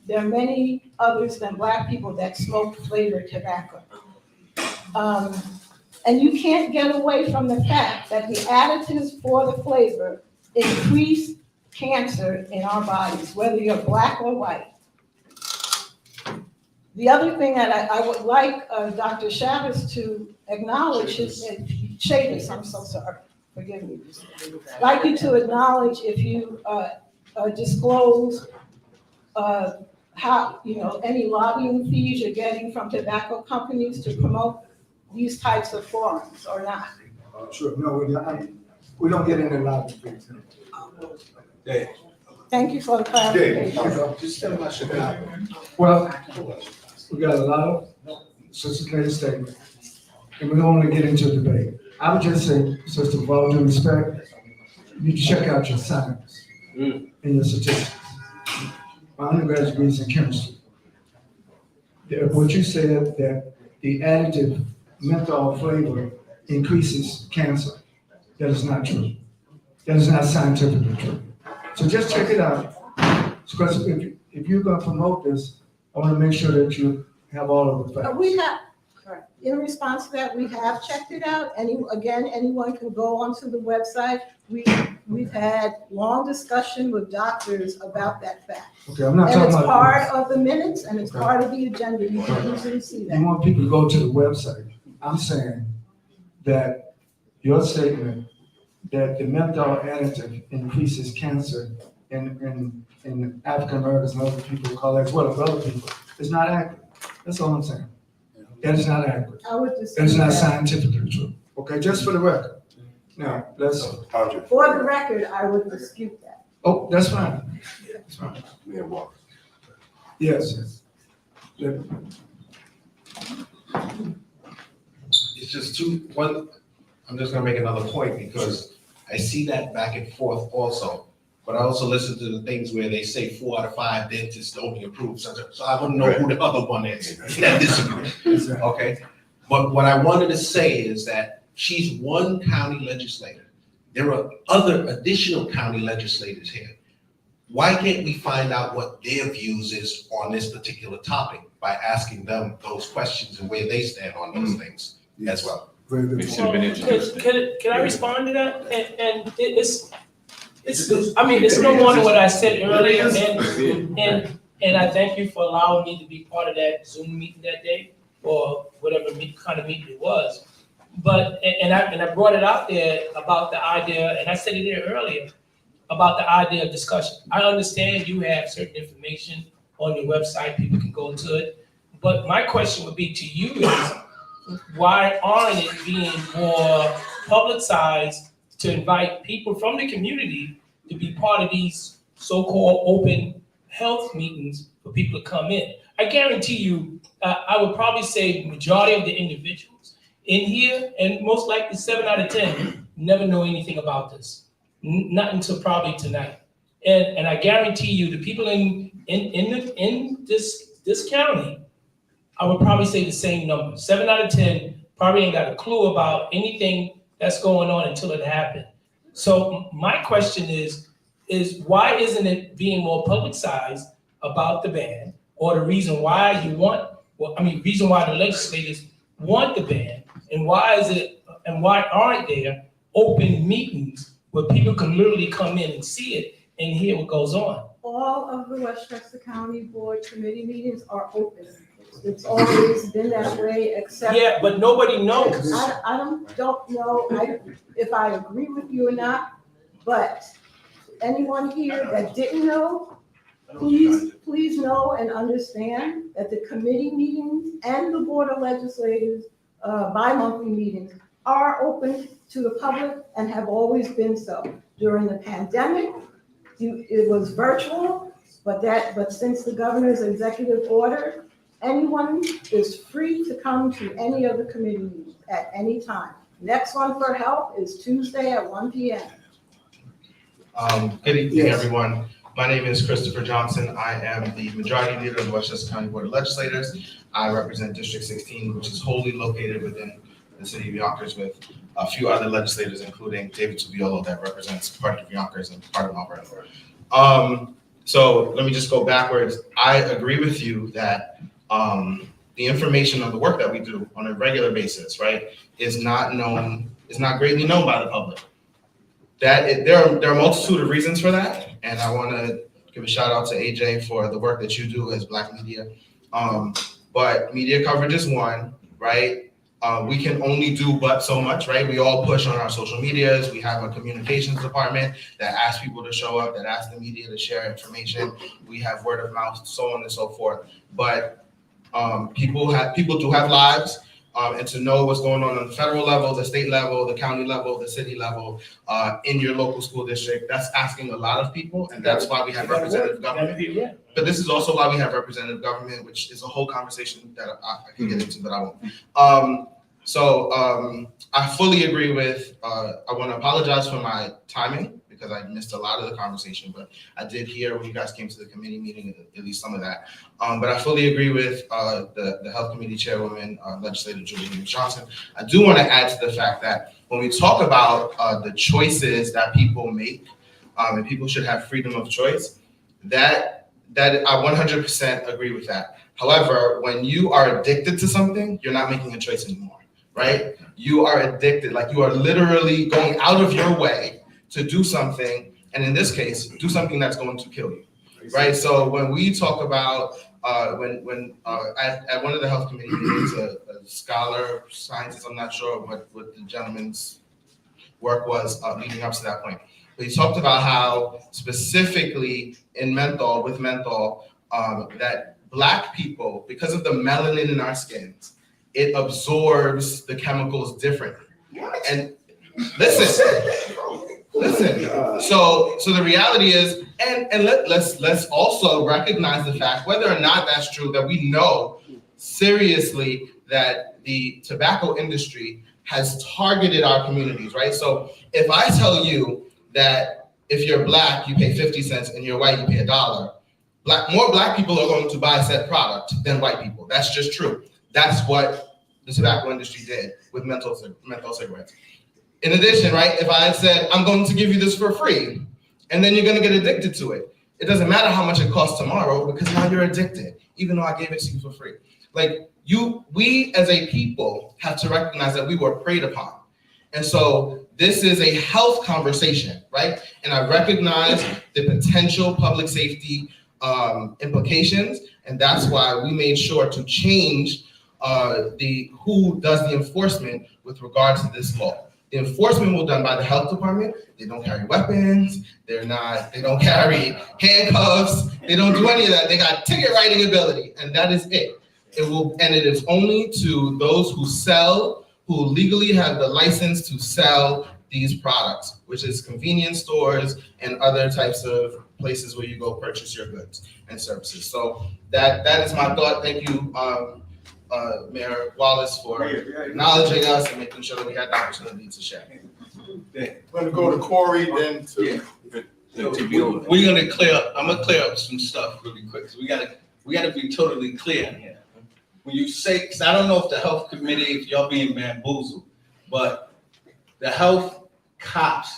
there are many others than Black people that smoke flavored tobacco. And you can't get away from the fact that the additives for the flavor increase cancer in our bodies, whether you're Black or white. The other thing that I would like Dr. Chavez to acknowledge is, Chavis, I'm so sorry, forgive me. I'd like you to acknowledge if you disclose how, any lobbying fees you're getting from tobacco companies to promote these types of forums or not. Sure, no, we don't get into lobbying fees. Dave. Thank you for the clarification. Just tell them I should have. Well, we got a lot of sophisticated statements, and we don't want to get into a debate. I would just say, Sister, with all due respect, you need to check out your science and your statistics. My undergraduate degree is in chemistry. What you said that the additive menthol flavor increases cancer, that is not true. That is not scientifically true. So just check it out. Because if you're going to promote this, I want to make sure that you have all of the facts. We have, in response to that, we have checked it out. Anyone can go onto the website. We've had long discussion with doctors about that fact. Okay, I'm not talking about. And it's part of the minutes and it's part of the agenda. You can easily see that. You want people to go to the website. I'm saying that your statement that the menthol additive increases cancer in African Americans and other people who call that, as well as other people, is not accurate. That's all I'm saying. That is not accurate. I would just. That is not scientifically true. Okay, just for the record. Now, let's. For the record, I would dispute that. Oh, that's fine. That's fine. Yes. It's just one, I'm just gonna make another point because I see that back and forth also. But I also listen to the things where they say 4 out of 5 dentists only approve, so I wouldn't know who the other one is that disagrees, okay? But what I wanted to say is that she's one county legislator. There are other additional county legislators here. Why can't we find out what their views is on this particular topic by asking them those questions and where they stand on those things as well? Can I respond to that? And It's no more than what I said earlier, and I thank you for allowing me to be part of that Zoom meeting that day, or whatever kind of meeting it was. But, and I brought it out there about the idea, and I said it there earlier, about the idea of discussion. I understand you have certain information on your website, people can go to it, but my question would be to you is, why aren't it being more publicized to invite people from the community to be part of these so-called open health meetings for people to come in? I guarantee you, I would probably say the majority of the individuals in here, and most likely 7 out of 10, never know anything about this. Not until probably tonight. And I guarantee you, the people in this county, I would probably say the same number. 7 out of 10 probably ain't got a clue about anything that's going on until it happened. So my question is why isn't it being more publicized about the ban, or the reason why reason why the legislators want the ban, and why aren't there open meetings where people can literally come in and see it and hear what goes on? All of the Westchester County Board committee meetings are open. It's always been that way, except. Yeah, but nobody knows. I don't know if I agree with you or not, but anyone here that didn't know, please know and understand that the committee meetings and the Board of Legislators bi-monthly meetings are open to the public and have always been so. During the pandemic, it was virtual, but since the governor's executive order, anyone is free to come to any of the committee meetings at any time. Next one for help is Tuesday at 1 p.m. Good evening, everyone. My name is Christopher Johnson. I am the majority leader of the Westchester County Board of Legislators. I represent District 16, which is wholly located within the city of Yonkers, with a few other legislators, including David Tubiolo, that represents part of Yonkers and part of Mount Vernon. So let me just go backwards. I agree with you that the information of the work that we do on a regular basis, right, is not greatly known by the public. There are a multitude of reasons for that, and I want to give a shout out to AJ for the work that you do as Black media. But media coverage is one, right? We can only do but so much, right? We all push on our social medias. We have a communications department that asks people to show up, that asks the media to share information. We have word of mouth, so on and so forth. But people do have lives, and to know what's going on the federal level, the state level, the county level, the city level, in your local school district, that's asking a lot of people, and that's why we have representative government. But this is also why we have representative government, which is a whole conversation that I can get into, but I won't. I fully agree with, I want to apologize for my timing because I missed a lot of the conversation, but I did hear when you guys came to the committee meeting, at least some of that. But I fully agree with the Health Committee Chairwoman, Legislator Julie Johnson. I do want to add to the fact that when we talk about the choices that people make, and people should have freedom of choice, that I 100% agree with that. However, when you are addicted to something, you're not making a choice anymore, right? You are addicted, like you are literally going out of your way to do something, and in this case, do something that's going to kill you, right? So when we talk about, at one of the health committee meetings, a scholar, scientist, I'm not sure what the gentleman's work was leading up to that point, but he talked about how specifically in menthol, that Black people, because of the melanin in our skins, it absorbs the chemicals differently. And listen. So the reality is, and let's also recognize the fact, whether or not that's true, that we know seriously that the tobacco industry has targeted our communities, right? So if I tell you that if you're Black, you pay 50 cents, and you're white, you pay $1, more Black people are going to buy said product than white people. That's just true. That's what the tobacco industry did with menthol cigarettes. In addition, right, if I had said, I'm going to give you this for free, and then you're going to get addicted to it, it doesn't matter how much it costs tomorrow, because now you're addicted, even though I gave it to you for free. Like, we as a people have to recognize that we were preyed upon. And so this is a health conversation, right? And I recognize the potential public safety implications, and that's why we made sure to change the who does the enforcement with regard to this law. The enforcement will be done by the health department. They don't carry weapons. They don't carry handcuffs. They don't do any of that. They got ticket writing ability, and that is it. It is only to those who sell, who legally have the license to sell these products, which is convenience stores and other types of places where you go purchase your goods and services. So that is my thought. Thank you, Mayor Wallace, for acknowledging us and making sure that we had the opportunity to share. I'm gonna go to Corey, then to. We're gonna clear up, I'm gonna clear up some stuff really quick. So we gotta be totally clear here. When you say, cause I don't know if the health committee, if y'all being bamboozled, but the health cops,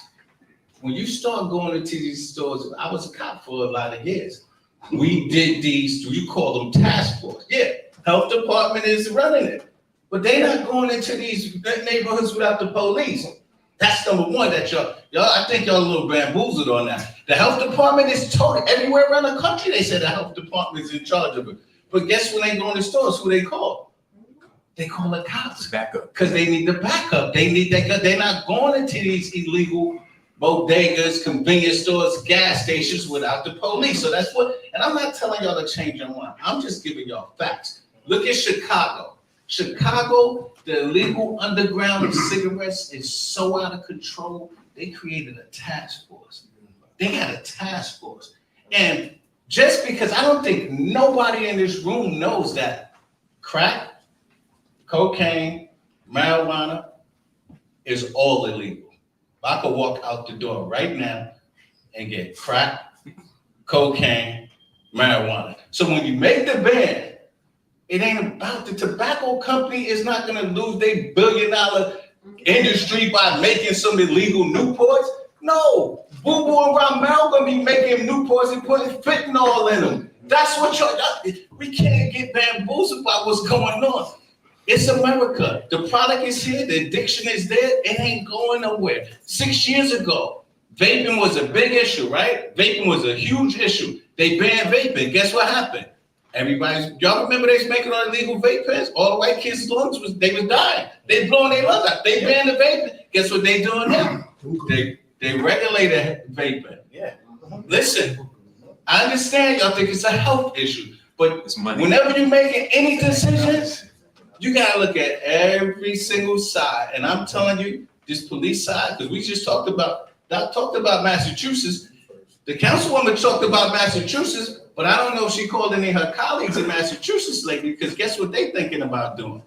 when you start going into these stores, I was a cop for a lot of years. We did these, you call them task force. Yeah, health department is running it, but they not going into these neighborhoods without the police. That's number one that y'all, I think y'all a little bamboozled on that. The health department is totally, everywhere around the country, they say the health department is in charge of it. But guess when they go in the stores, who they call? They call the cops. Backup. Because they need the backup. They're not going into these illegal bodegas, convenience stores, gas stations without the police. So that's what, and I'm not telling y'all to change your mind. I'm just giving y'all facts. Look at Chicago. Chicago, the illegal underground cigarettes is so out of control, they created a task force. They had a task force. And just because I don't think nobody in this room knows that crack, cocaine, marijuana is all illegal. I could walk out the door right now and get crack, cocaine, marijuana. So when you make the ban, it ain't about the tobacco company is not gonna lose their billion-dollar industry by making some illegal Newports. No, Boo Boo and Ramel gonna be making Newports and putting fentanyl in them. That's what we can't get bamboozled by what's going on. It's America. The product is here, the addiction is there, it ain't going nowhere. 6 years ago, vaping was a big issue, right? Vaping was a huge issue. They banned vaping. Guess what happened? Y'all remember they was making all illegal vape pens? All the white kids' lungs they was dying. They blowing their lungs out. They banned the vaping. Guess what they doing now? They regulated vaping. Yeah. Listen, I understand y'all think it's a health issue, but whenever you're making any decisions, you gotta look at every single side. And I'm telling you, this police side, because we just talked about Massachusetts. The councilwoman talked about Massachusetts, but I don't know if she called any of her colleagues in Massachusetts lately, because guess what they thinking about doing?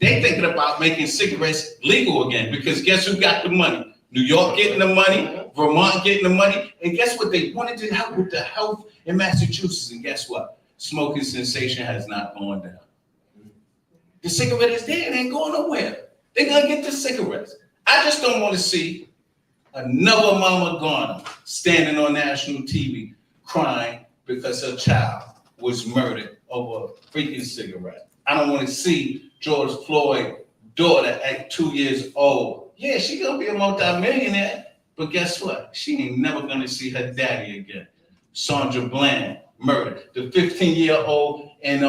They thinking about making cigarettes legal again, because guess who got the money? New York getting the money, Vermont getting the money, and guess what? They wanted to help with the health in Massachusetts, and guess what? Smoking cessation has not gone down. The cigarette is there, it ain't going nowhere. They're gonna get the cigarettes. I just don't want to see another Mama Garner standing on national TV crying because her child was murdered over a freaking cigarette. I don't want to see George Floyd's daughter at 2 years old. Yeah, she's gonna be a multi-millionaire, but guess what? She ain't never gonna see her daddy again. Sandra Bland murdered. The 15-year-old in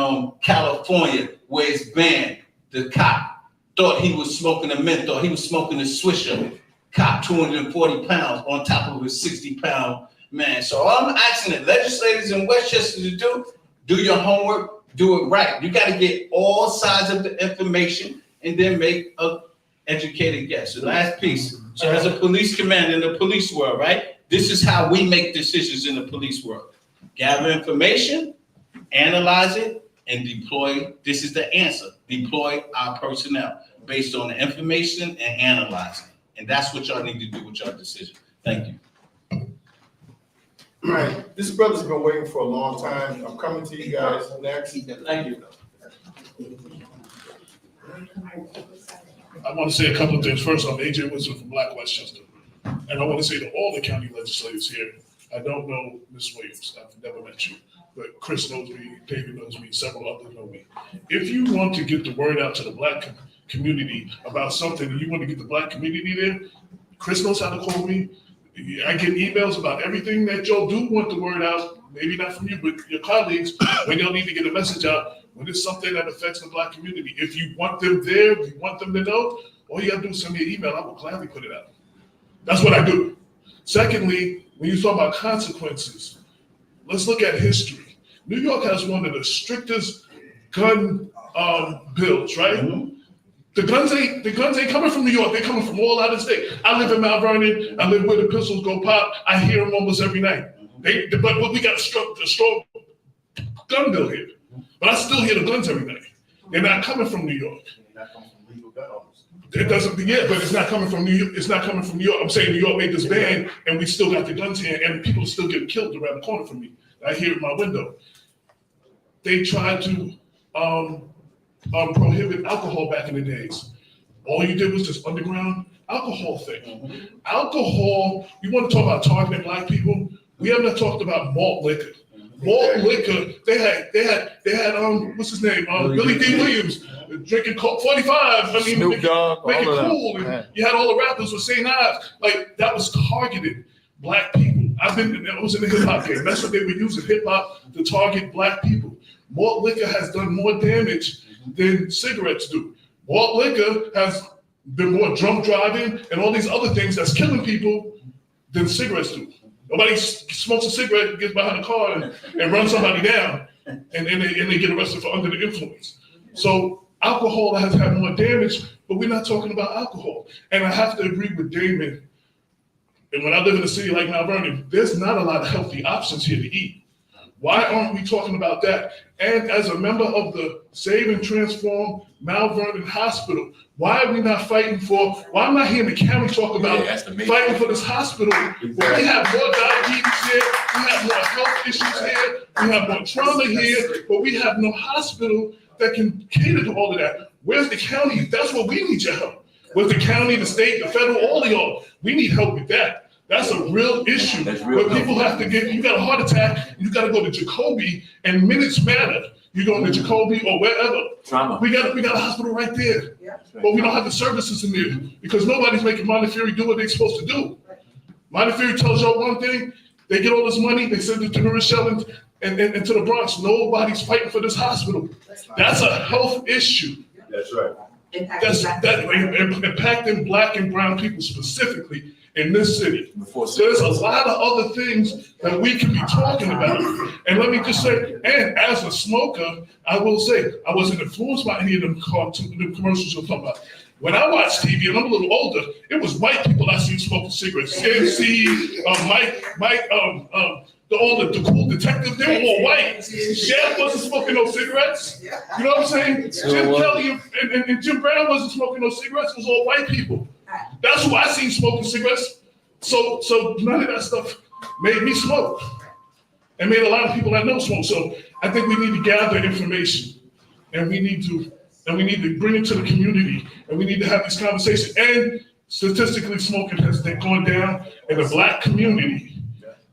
California where it's banned. The cop thought he was smoking a menthol. He was smoking a Swisher. Cop 240 pounds on top of a 60-pound man. So all I'm asking the legislators in Westchester to do your homework, do it right. You gotta get all sides of the information and then make a educated guess. The last piece. So as a police commander in the police world, right? This is how we make decisions in the police world. Gather information, analyze it, and deploy. This is the answer. Deploy our personnel based on the information and analyzing. And that's what y'all need to do with your decision. Thank you. All right, this brother's been waiting for a long time. I'm coming to you guys next. Thank you. I want to say a couple of things. First, I'm AJ Wilson from Black Westchester. And I want to say to all the county legislators here, I don't know Ms. Williams, I've never met you, but Chris knows me, David knows me, several others know me. If you want to get the word out to the Black community about something and you want to get the black community there, Chris knows how to call me. I get emails about everything that y'all do want the word out, maybe not from you, but your colleagues, when y'all need to get a message out, when it's something that affects the black community. If you want them there, if you want them to know, all you gotta do is send me an email, I will gladly put it out. That's what I do. Secondly, when you talk about consequences, let's look at history. New York has one of the strictest gun bills, right? Mm-hmm. The guns ain't coming from New York. They're coming from all out of state. I live in Mount Vernon. I live where the pistols go pop. I hear them almost every night. But we got a strong gun bill here. But I still hear the guns every night. They're not coming from New York. It doesn't. Yeah, but it's not coming from New York. It's not coming from New York. I'm saying New York made this ban, and we still got the guns here, and people are still getting killed around the corner from me. I hear it in my window. They tried to prohibit alcohol back in the days. All you did was this underground alcohol thing. Mm-hmm. Alcohol, you want to talk about targeting black people? We have not talked about malt liquor. Mm-hmm. Malt liquor, they had what's his name? Billy D. Williams drinking Coke 45. I mean, Snoop Dogg, make it cool. And you had all the rappers with St. Ives. Like, that was targeted black people. I was in the hip hop game. That's what they were using, hip hop, to target black people. Malt liquor has done more damage than cigarettes do. Malt liquor has been more drunk driving and all these other things that's killing people than cigarettes do. Nobody smokes a cigarette, gets behind a car and runs somebody down, and they get arrested for under the influence. So alcohol has had more damage, but we're not talking about alcohol. And I have to agree with Damon. And when I live in a city like Mount Vernon, there's not a lot of healthy options here to eat. Why aren't we talking about that? And as a member of the Save and Transform Mount Vernon Hospital, why are we not fighting for, why am I hearing the county talk about fighting for this hospital? Well, we have more diabetes here, we have more health issues here, we have more trauma here, but we have no hospital that can cater to all of that. Where's the county? That's what we need your help. Where's the county, the state, the federal, all of y'all? We need help with that. That's a real issue. Where people have to you got a heart attack, you got to go to Jacoby, and minutes matter. You're going to Jacoby or wherever. Trauma. We got a hospital right there, but we don't have the services in there because nobody's making Montefiore do what they're supposed to do. Montefiore tells y'all one thing, they get all this money, they send it to New Rochelle and to the Bronx. Nobody's fighting for this hospital. That's a health issue. That's right. That's impacting black and brown people specifically in this city. There's a lot of other things that we can be talking about. And let me just say, and as a smoker, I will say, I wasn't influenced by any of them commercials you're talking about. When I watched TV, and I'm a little older, it was white people I seen smoking cigarettes. CMC, Mike, all the cool detectives, they were all white. Chef wasn't smoking no cigarettes. You know what I'm saying? Jim Kelly and Jim Brown wasn't smoking no cigarettes. It was all white people. That's who I seen smoking cigarettes. So none of that stuff made me smoke. And made a lot of people I know smoke. So I think we need to gather information, and we need to bring it to the community, and we need to have these conversations. And statistically, smoking has gone down in the black community.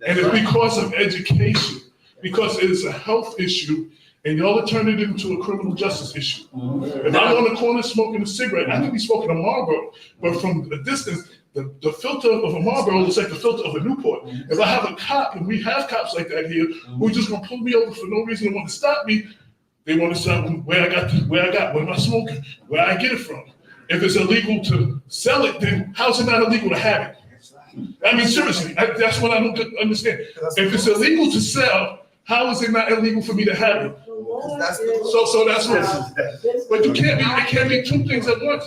And it's because of education, because it is a health issue, and y'all have turned it into a criminal justice issue. If I'm on the corner smoking a cigarette, I could be smoking a Marlboro, but from a distance, the filter of a Marlboro looks like the filter of a Newport. If I have a cop, and we have cops like that here, who are just gonna pull me over for no reason and want to stop me, they want to stop where am I smoking, where I get it from. If it's illegal to sell it, then how's it not illegal to have it? I mean, seriously, that's what I don't understand. If it's illegal to sell, how is it not illegal for me to have it? So that's what. But it can't be two things at once.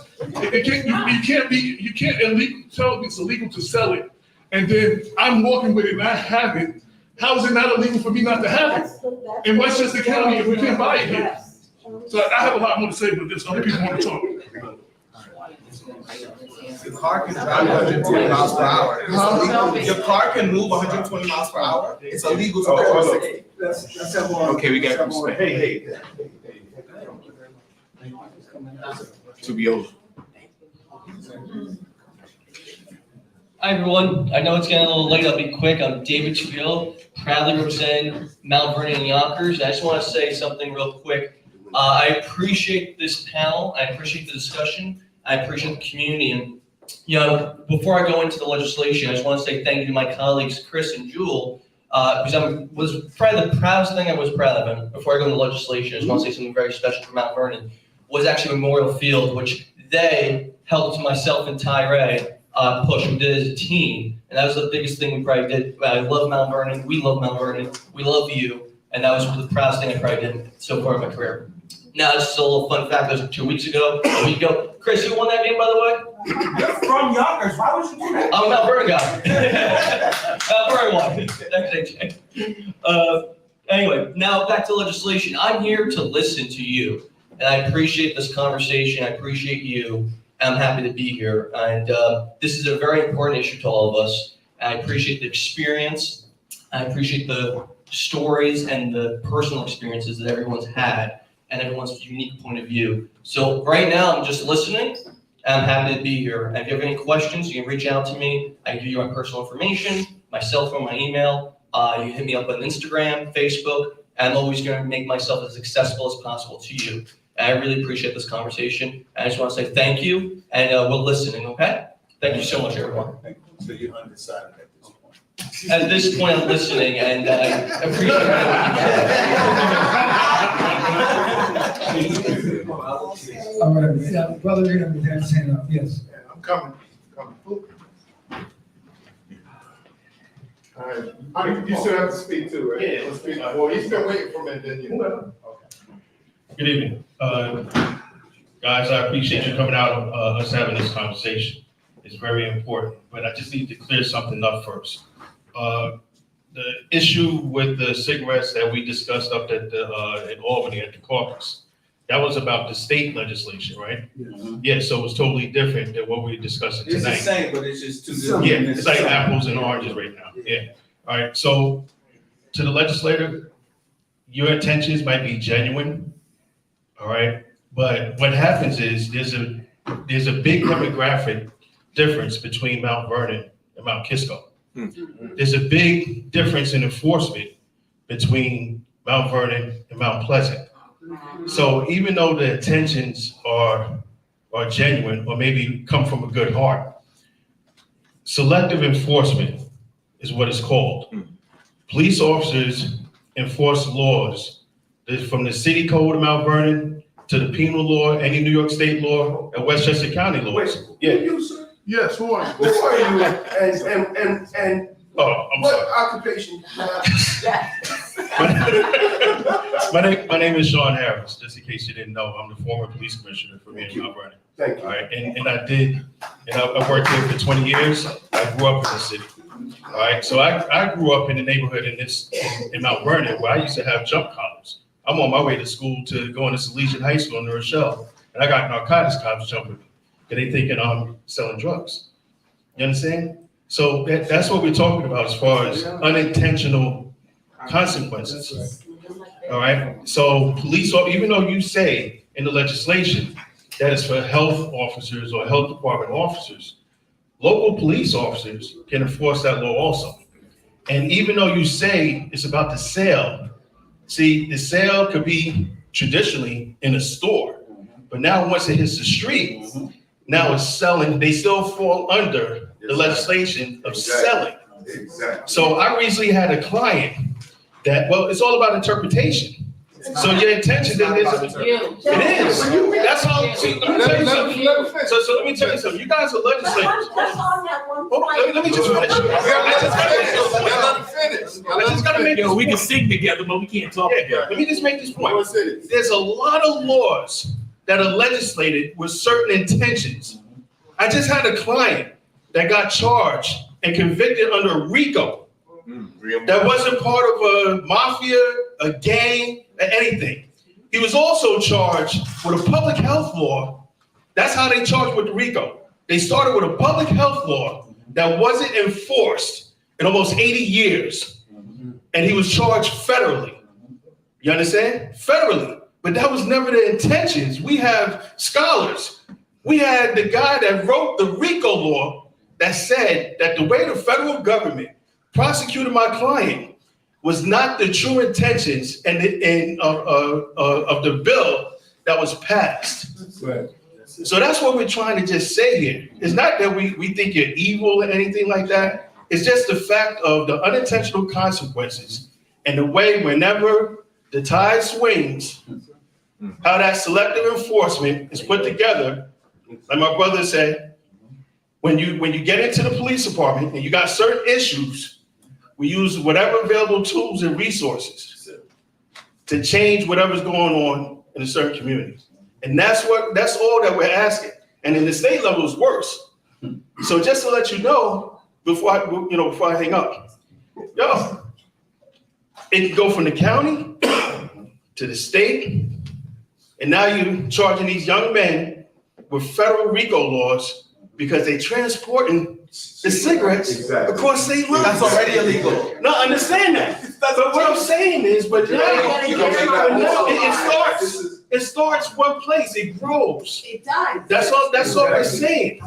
You can't illegal tell me it's illegal to sell it, and then I'm walking with it and I have it. How is it not illegal for me not to have it in Westchester County if we can't buy it here? So I have a lot more to say, but there's other people want to talk. Your car can drive 120 miles per hour. Your car can move 120 miles per hour. It's illegal to go 60. Okay, we got some. Hey. To be over. Hi everyone, I know it's getting a little late, I'll be quick. I'm David Trujillo, proudly representing Mount Vernon and Yonkers. I just want to say something real quick. I appreciate this panel. I appreciate the discussion. I appreciate the community. And, you know, before I go into the legislation, I just want to say thank you to my colleagues, Chris and Jewel, because was probably the proudest thing I was proud of. And before I go into legislation, I just want to say something very special for Mount Vernon, was actually Memorial Field, which they helped myself and Tyree push. We did it as a team. And that was the biggest thing we probably did. I love Mount Vernon. We love Mount Vernon. We love you. And that was the proudest thing I probably did so far in my career. Now, just a little fun fact. That was 2 weeks ago, a week ago. Chris, you won that game, by the way? You're from Yonkers. Why would you do that? I'm a Mount Vernon guy. Mount Vernon won. Anyway, now back to legislation. I'm here to listen to you. And I appreciate this conversation. I appreciate you. I'm happy to be here. And this is a very important issue to all of us. I appreciate the experience. I appreciate the stories and the personal experiences that everyone's had and everyone's unique point of view. So right now, I'm just listening. I'm happy to be here. And if you have any questions, you can reach out to me. I can give you my personal information, my cell phone, my email. You can hit me up on Instagram, Facebook. I'm always going to make myself as accessible as possible to you. And I really appreciate this conversation. And I just want to say thank you, and we're listening, okay? Thank you so much, everyone. So you're undecided at this point? At this point, I'm listening, and I appreciate it. All right, yeah, brother, you're gonna be there, stand up, yes. I'm coming. All right, you still have to speak too, right? Yeah. Let's speak. Well, he's still waiting for me, then you will. Good evening. Guys, I appreciate you coming out and us having this conversation. It's very important, but I just need to clear something up first. The issue with the cigarettes that we discussed up at in Albany at the caucus, that was about the state legislation, right? Yeah, so it was totally different than what we're discussing tonight. It's the same, but it's just two different. Yeah, it's like apples and oranges right now, yeah. All right, so to the legislator, your intentions might be genuine, all right? But what happens is there's a big demographic difference between Mount Vernon and Mount Kisco. There's a big difference in enforcement between Mount Vernon and Mount Pleasant. So even though the intentions are genuine or maybe come from a good heart, selective enforcement is what it's called. Police officers enforce laws from the city code of Mount Vernon to the penal law, any New York State law, and Westchester County laws. Yeah. You, sir? Yes, who are you? Who are you? And oh, I'm what sorry. occupation? My name is Sean Harris, just in case you didn't know. I'm the former police commissioner for me in Mount Vernon. Thank you. All right, and I worked here for 20 years. I grew up in the city. All right, so I grew up in the neighborhood in Mount Vernon where I used to have jump collars. I'm on my way to school to going to Salesian High School in New Rochelle, and I got narcotics cops jumping me. And they thinking I'm selling drugs. You understand? So that's what we're talking about as far as unintentional consequences. All right. So police, even though you say in the legislation that it's for health officers or health department officers, local police officers can enforce that law also. And even though you say it's about the sale, see, the sale could be traditionally in a store, but now once it hits the street, now it's selling. They still fall under the legislation of selling. Exactly. So I recently had a client that, well, it's all about interpretation. So your intention is, it is. That's how, see, let me tell you something. So let me tell you something. You guys are legislators. Let me just finish. I just gotta make this we can point. sing together, but we can't talk together. Let me just make this point. There's a lot of laws that are legislated with certain intentions. I just had a client that got charged and convicted under RICO. That wasn't part of a mafia, a gang, or anything. He was also charged with a public health law. That's how they charged with RICO. They started with a public health law that wasn't enforced in almost 80 years. And he was charged federally. You understand? Federally. But that was never the intentions. We have scholars. We had the guy that wrote the RICO law that said that the way the federal government prosecuted my client was not the true intentions of the bill that was passed. Right. So that's what we're trying to just say here. It's not that we think you're evil or anything like that. It's just the fact of the unintentional consequences and the way whenever the tide swings, how that selective enforcement is put together. Like my brother said, when you get into the police department and you got certain issues, we use whatever available tools and resources to change whatever's going on in a certain community. And that's all that we're asking. And in the state level, it's worse. So just to let you know, before I hang up, yo, it can go from the county to the state, and now you're charging these young men with federal RICO laws because they transporting the cigarettes across state lines. That's already illegal. No, I understand that. But what I'm saying is, but now it starts one place, it grows. It does. That's all we're saying.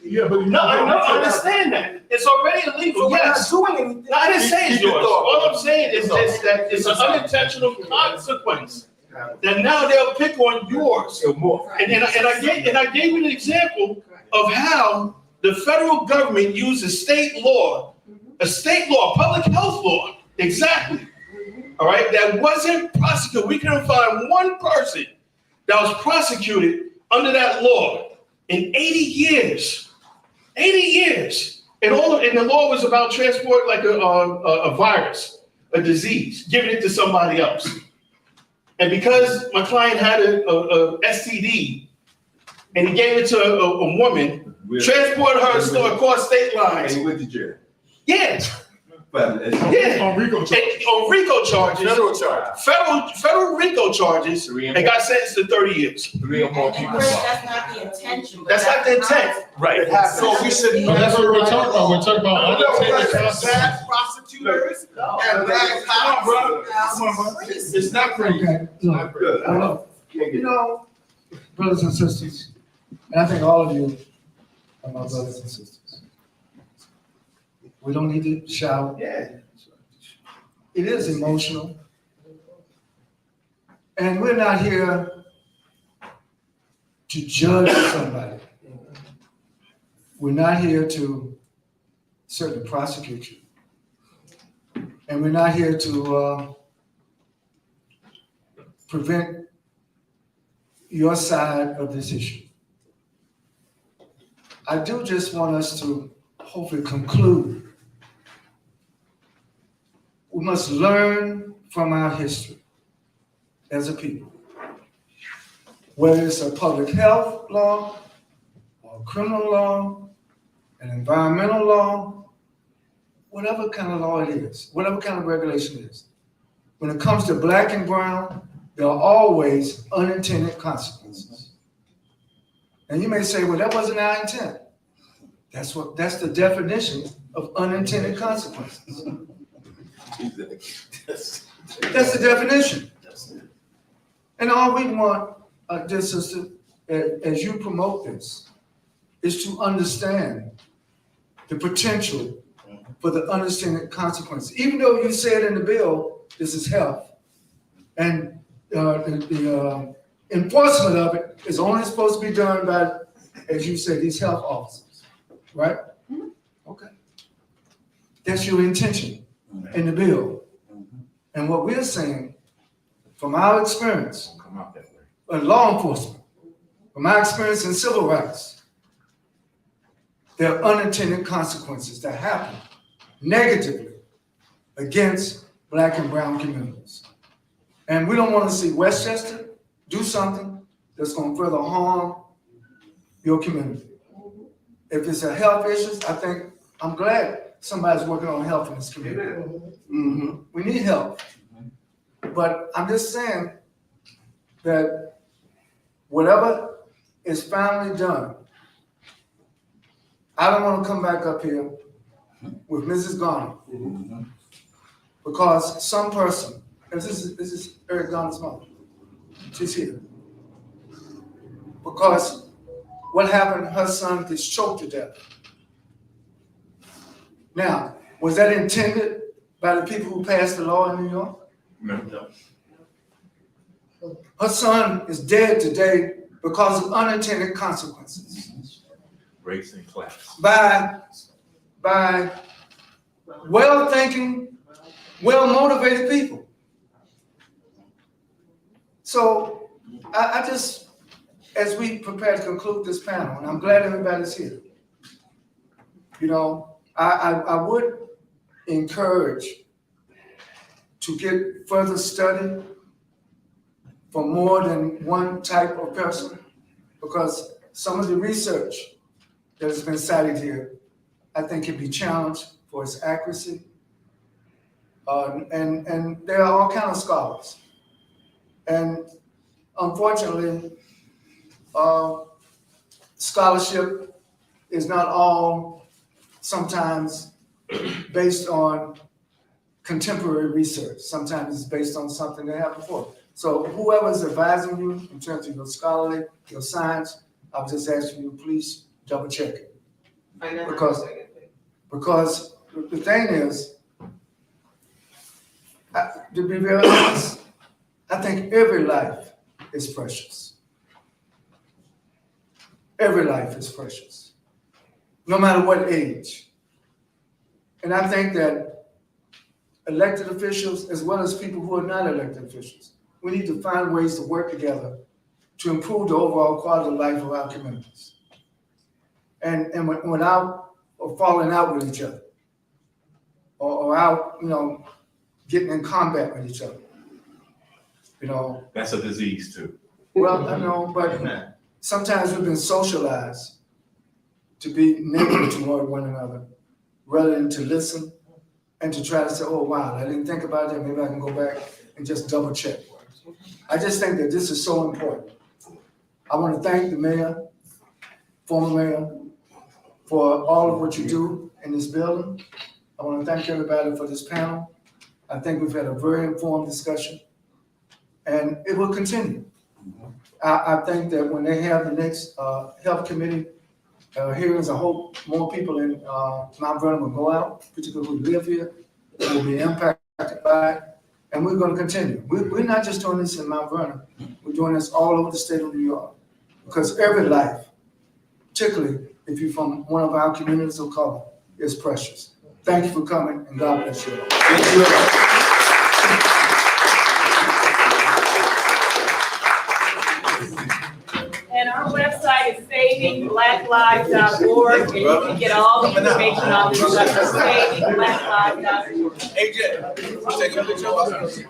Yeah, but No, I understand that. It's already illegal, yes. No, I didn't say it's yours. All I'm saying is just that it's an unintentional consequence. That now they'll pick on yours. And I gave you an example of how the federal government uses state law, a public health law, exactly. All right, that wasn't prosecuted. We couldn't find one person that was prosecuted under that law in 80 years. 80 years. And the law was about transport like a virus, a disease, giving it to somebody else. And because my client had a STD and he gave it to a woman, transported her across state lines. And he went to jail. Yeah. On RICO charges. On RICO charges. Federal charges. Federal RICO charges and got sentenced to 30 years. 3 or more people. That's not the intention. That's not the intent. Right. So we should. That's what we're talking about. We're talking about Bad prosecutors and bad cops. Come on, bro. It's not crazy. Okay, look, you know, brothers and sisters, and I think all of you are my brothers and sisters. We don't need to shout. Yeah. It is emotional. And we're not here to judge somebody. We're not here to certainly prosecute you. And we're not here to prevent your side of this issue. I do just want us to hopefully conclude. We must learn from our history as a people. Whether it's a public health law, or a criminal law, an environmental law, whatever kind of law it is, whatever kind of regulation it is. When it comes to black and brown, there are always unintended consequences. And you may say, well, that wasn't our intent. That's the definition of unintended consequences. That's the definition. And all we want, dear sister, as you promote this, is to understand the potential for the unintended consequences. Even though you said in the bill, this is health, and the enforcement of it is only supposed to be done by, as you said, these health officers, right? Okay. That's your intention in the bill. And what we're saying, from our experience in law enforcement, from our experience in civil rights, there are unintended consequences that happen negatively against black and brown communities. And we don't want to see Westchester do something that's going to further harm your community. If it's a health issue, I'm glad somebody's working on health in this community. We need help. But I'm just saying that whatever is finally done, I don't want to come back up here with Mrs. Garner because some person, this is Eric Garner's mother, she's here. Because what happened, her son gets choked to death. Now, was that intended by the people who passed the law in New York? No. Her son is dead today because of unintended consequences. Race and class. By well-thinking, well-motivated people. So I just, as we prepare to conclude this panel, and I'm glad everybody's here, you know, I would encourage to get further study for more than one type of person, because some of the research that has been cited here, I think can be challenged for its accuracy. And there are all kinds of scholars. And unfortunately, scholarship is not all sometimes based on contemporary research. Sometimes it's based on something that happened before. So whoever's advising you in terms of your scholarly, your science, I would just ask you, please double check it. Because the thing is, to be very honest, I think every life is precious. Every life is precious, no matter what age. And I think that elected officials, as well as people who are not elected officials, we need to find ways to work together to improve the overall quality of life of our communities. And without falling out with each other, or out, you know, getting in combat with each other. You know. That's a disease too. Well, I know, but sometimes we've been socialized to be negative toward one another, rather than to listen and to try to say, oh, wow, I didn't think about that. Maybe I can go back and just double check. I just think that this is so important. I want to thank the mayor, former mayor, for all of what you do in this building. I want to thank everybody for this panel. I think we've had a very informed discussion, and it will continue. I think that when they have the next health committee hearings, I hope more people in Mount Vernon will go out, particularly who live here, who will be impacted by it, and we're going to continue. We're not just doing this in Mount Vernon, we're doing this all over the state of New York, because every life, particularly if you're from one of our communities of color, is precious. Thank you for coming, and God bless you. Thank you. And our website is savingblacklives.org, and you can get all the information on this website, savingblacklives.org. AJ, take a picture of us.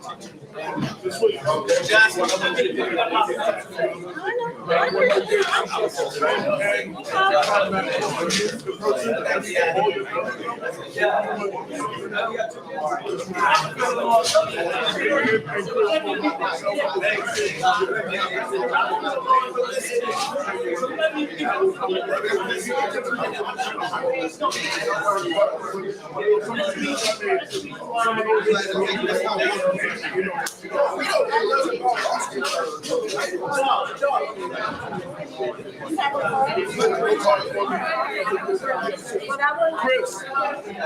Chris,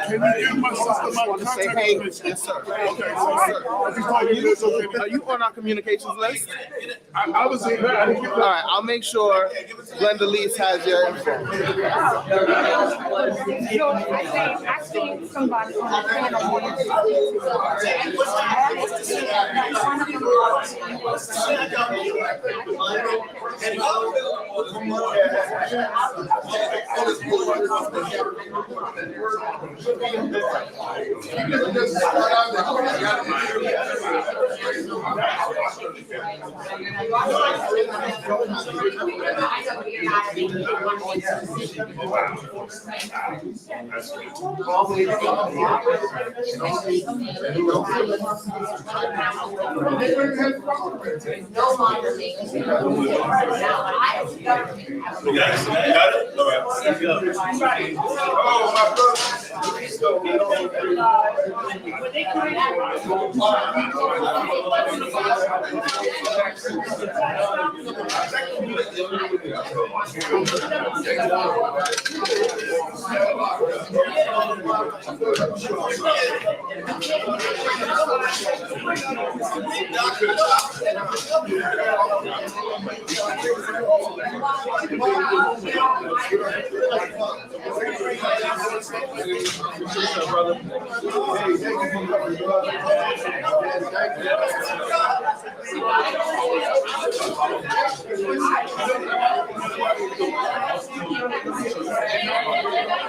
can you give my sister my contact information? Yes, sir. Okay, Are you on our communications list? I was in there. All right, I'll make sure Glenda Lees has your info. I seen somebody on the panel. No longer making.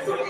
Brother.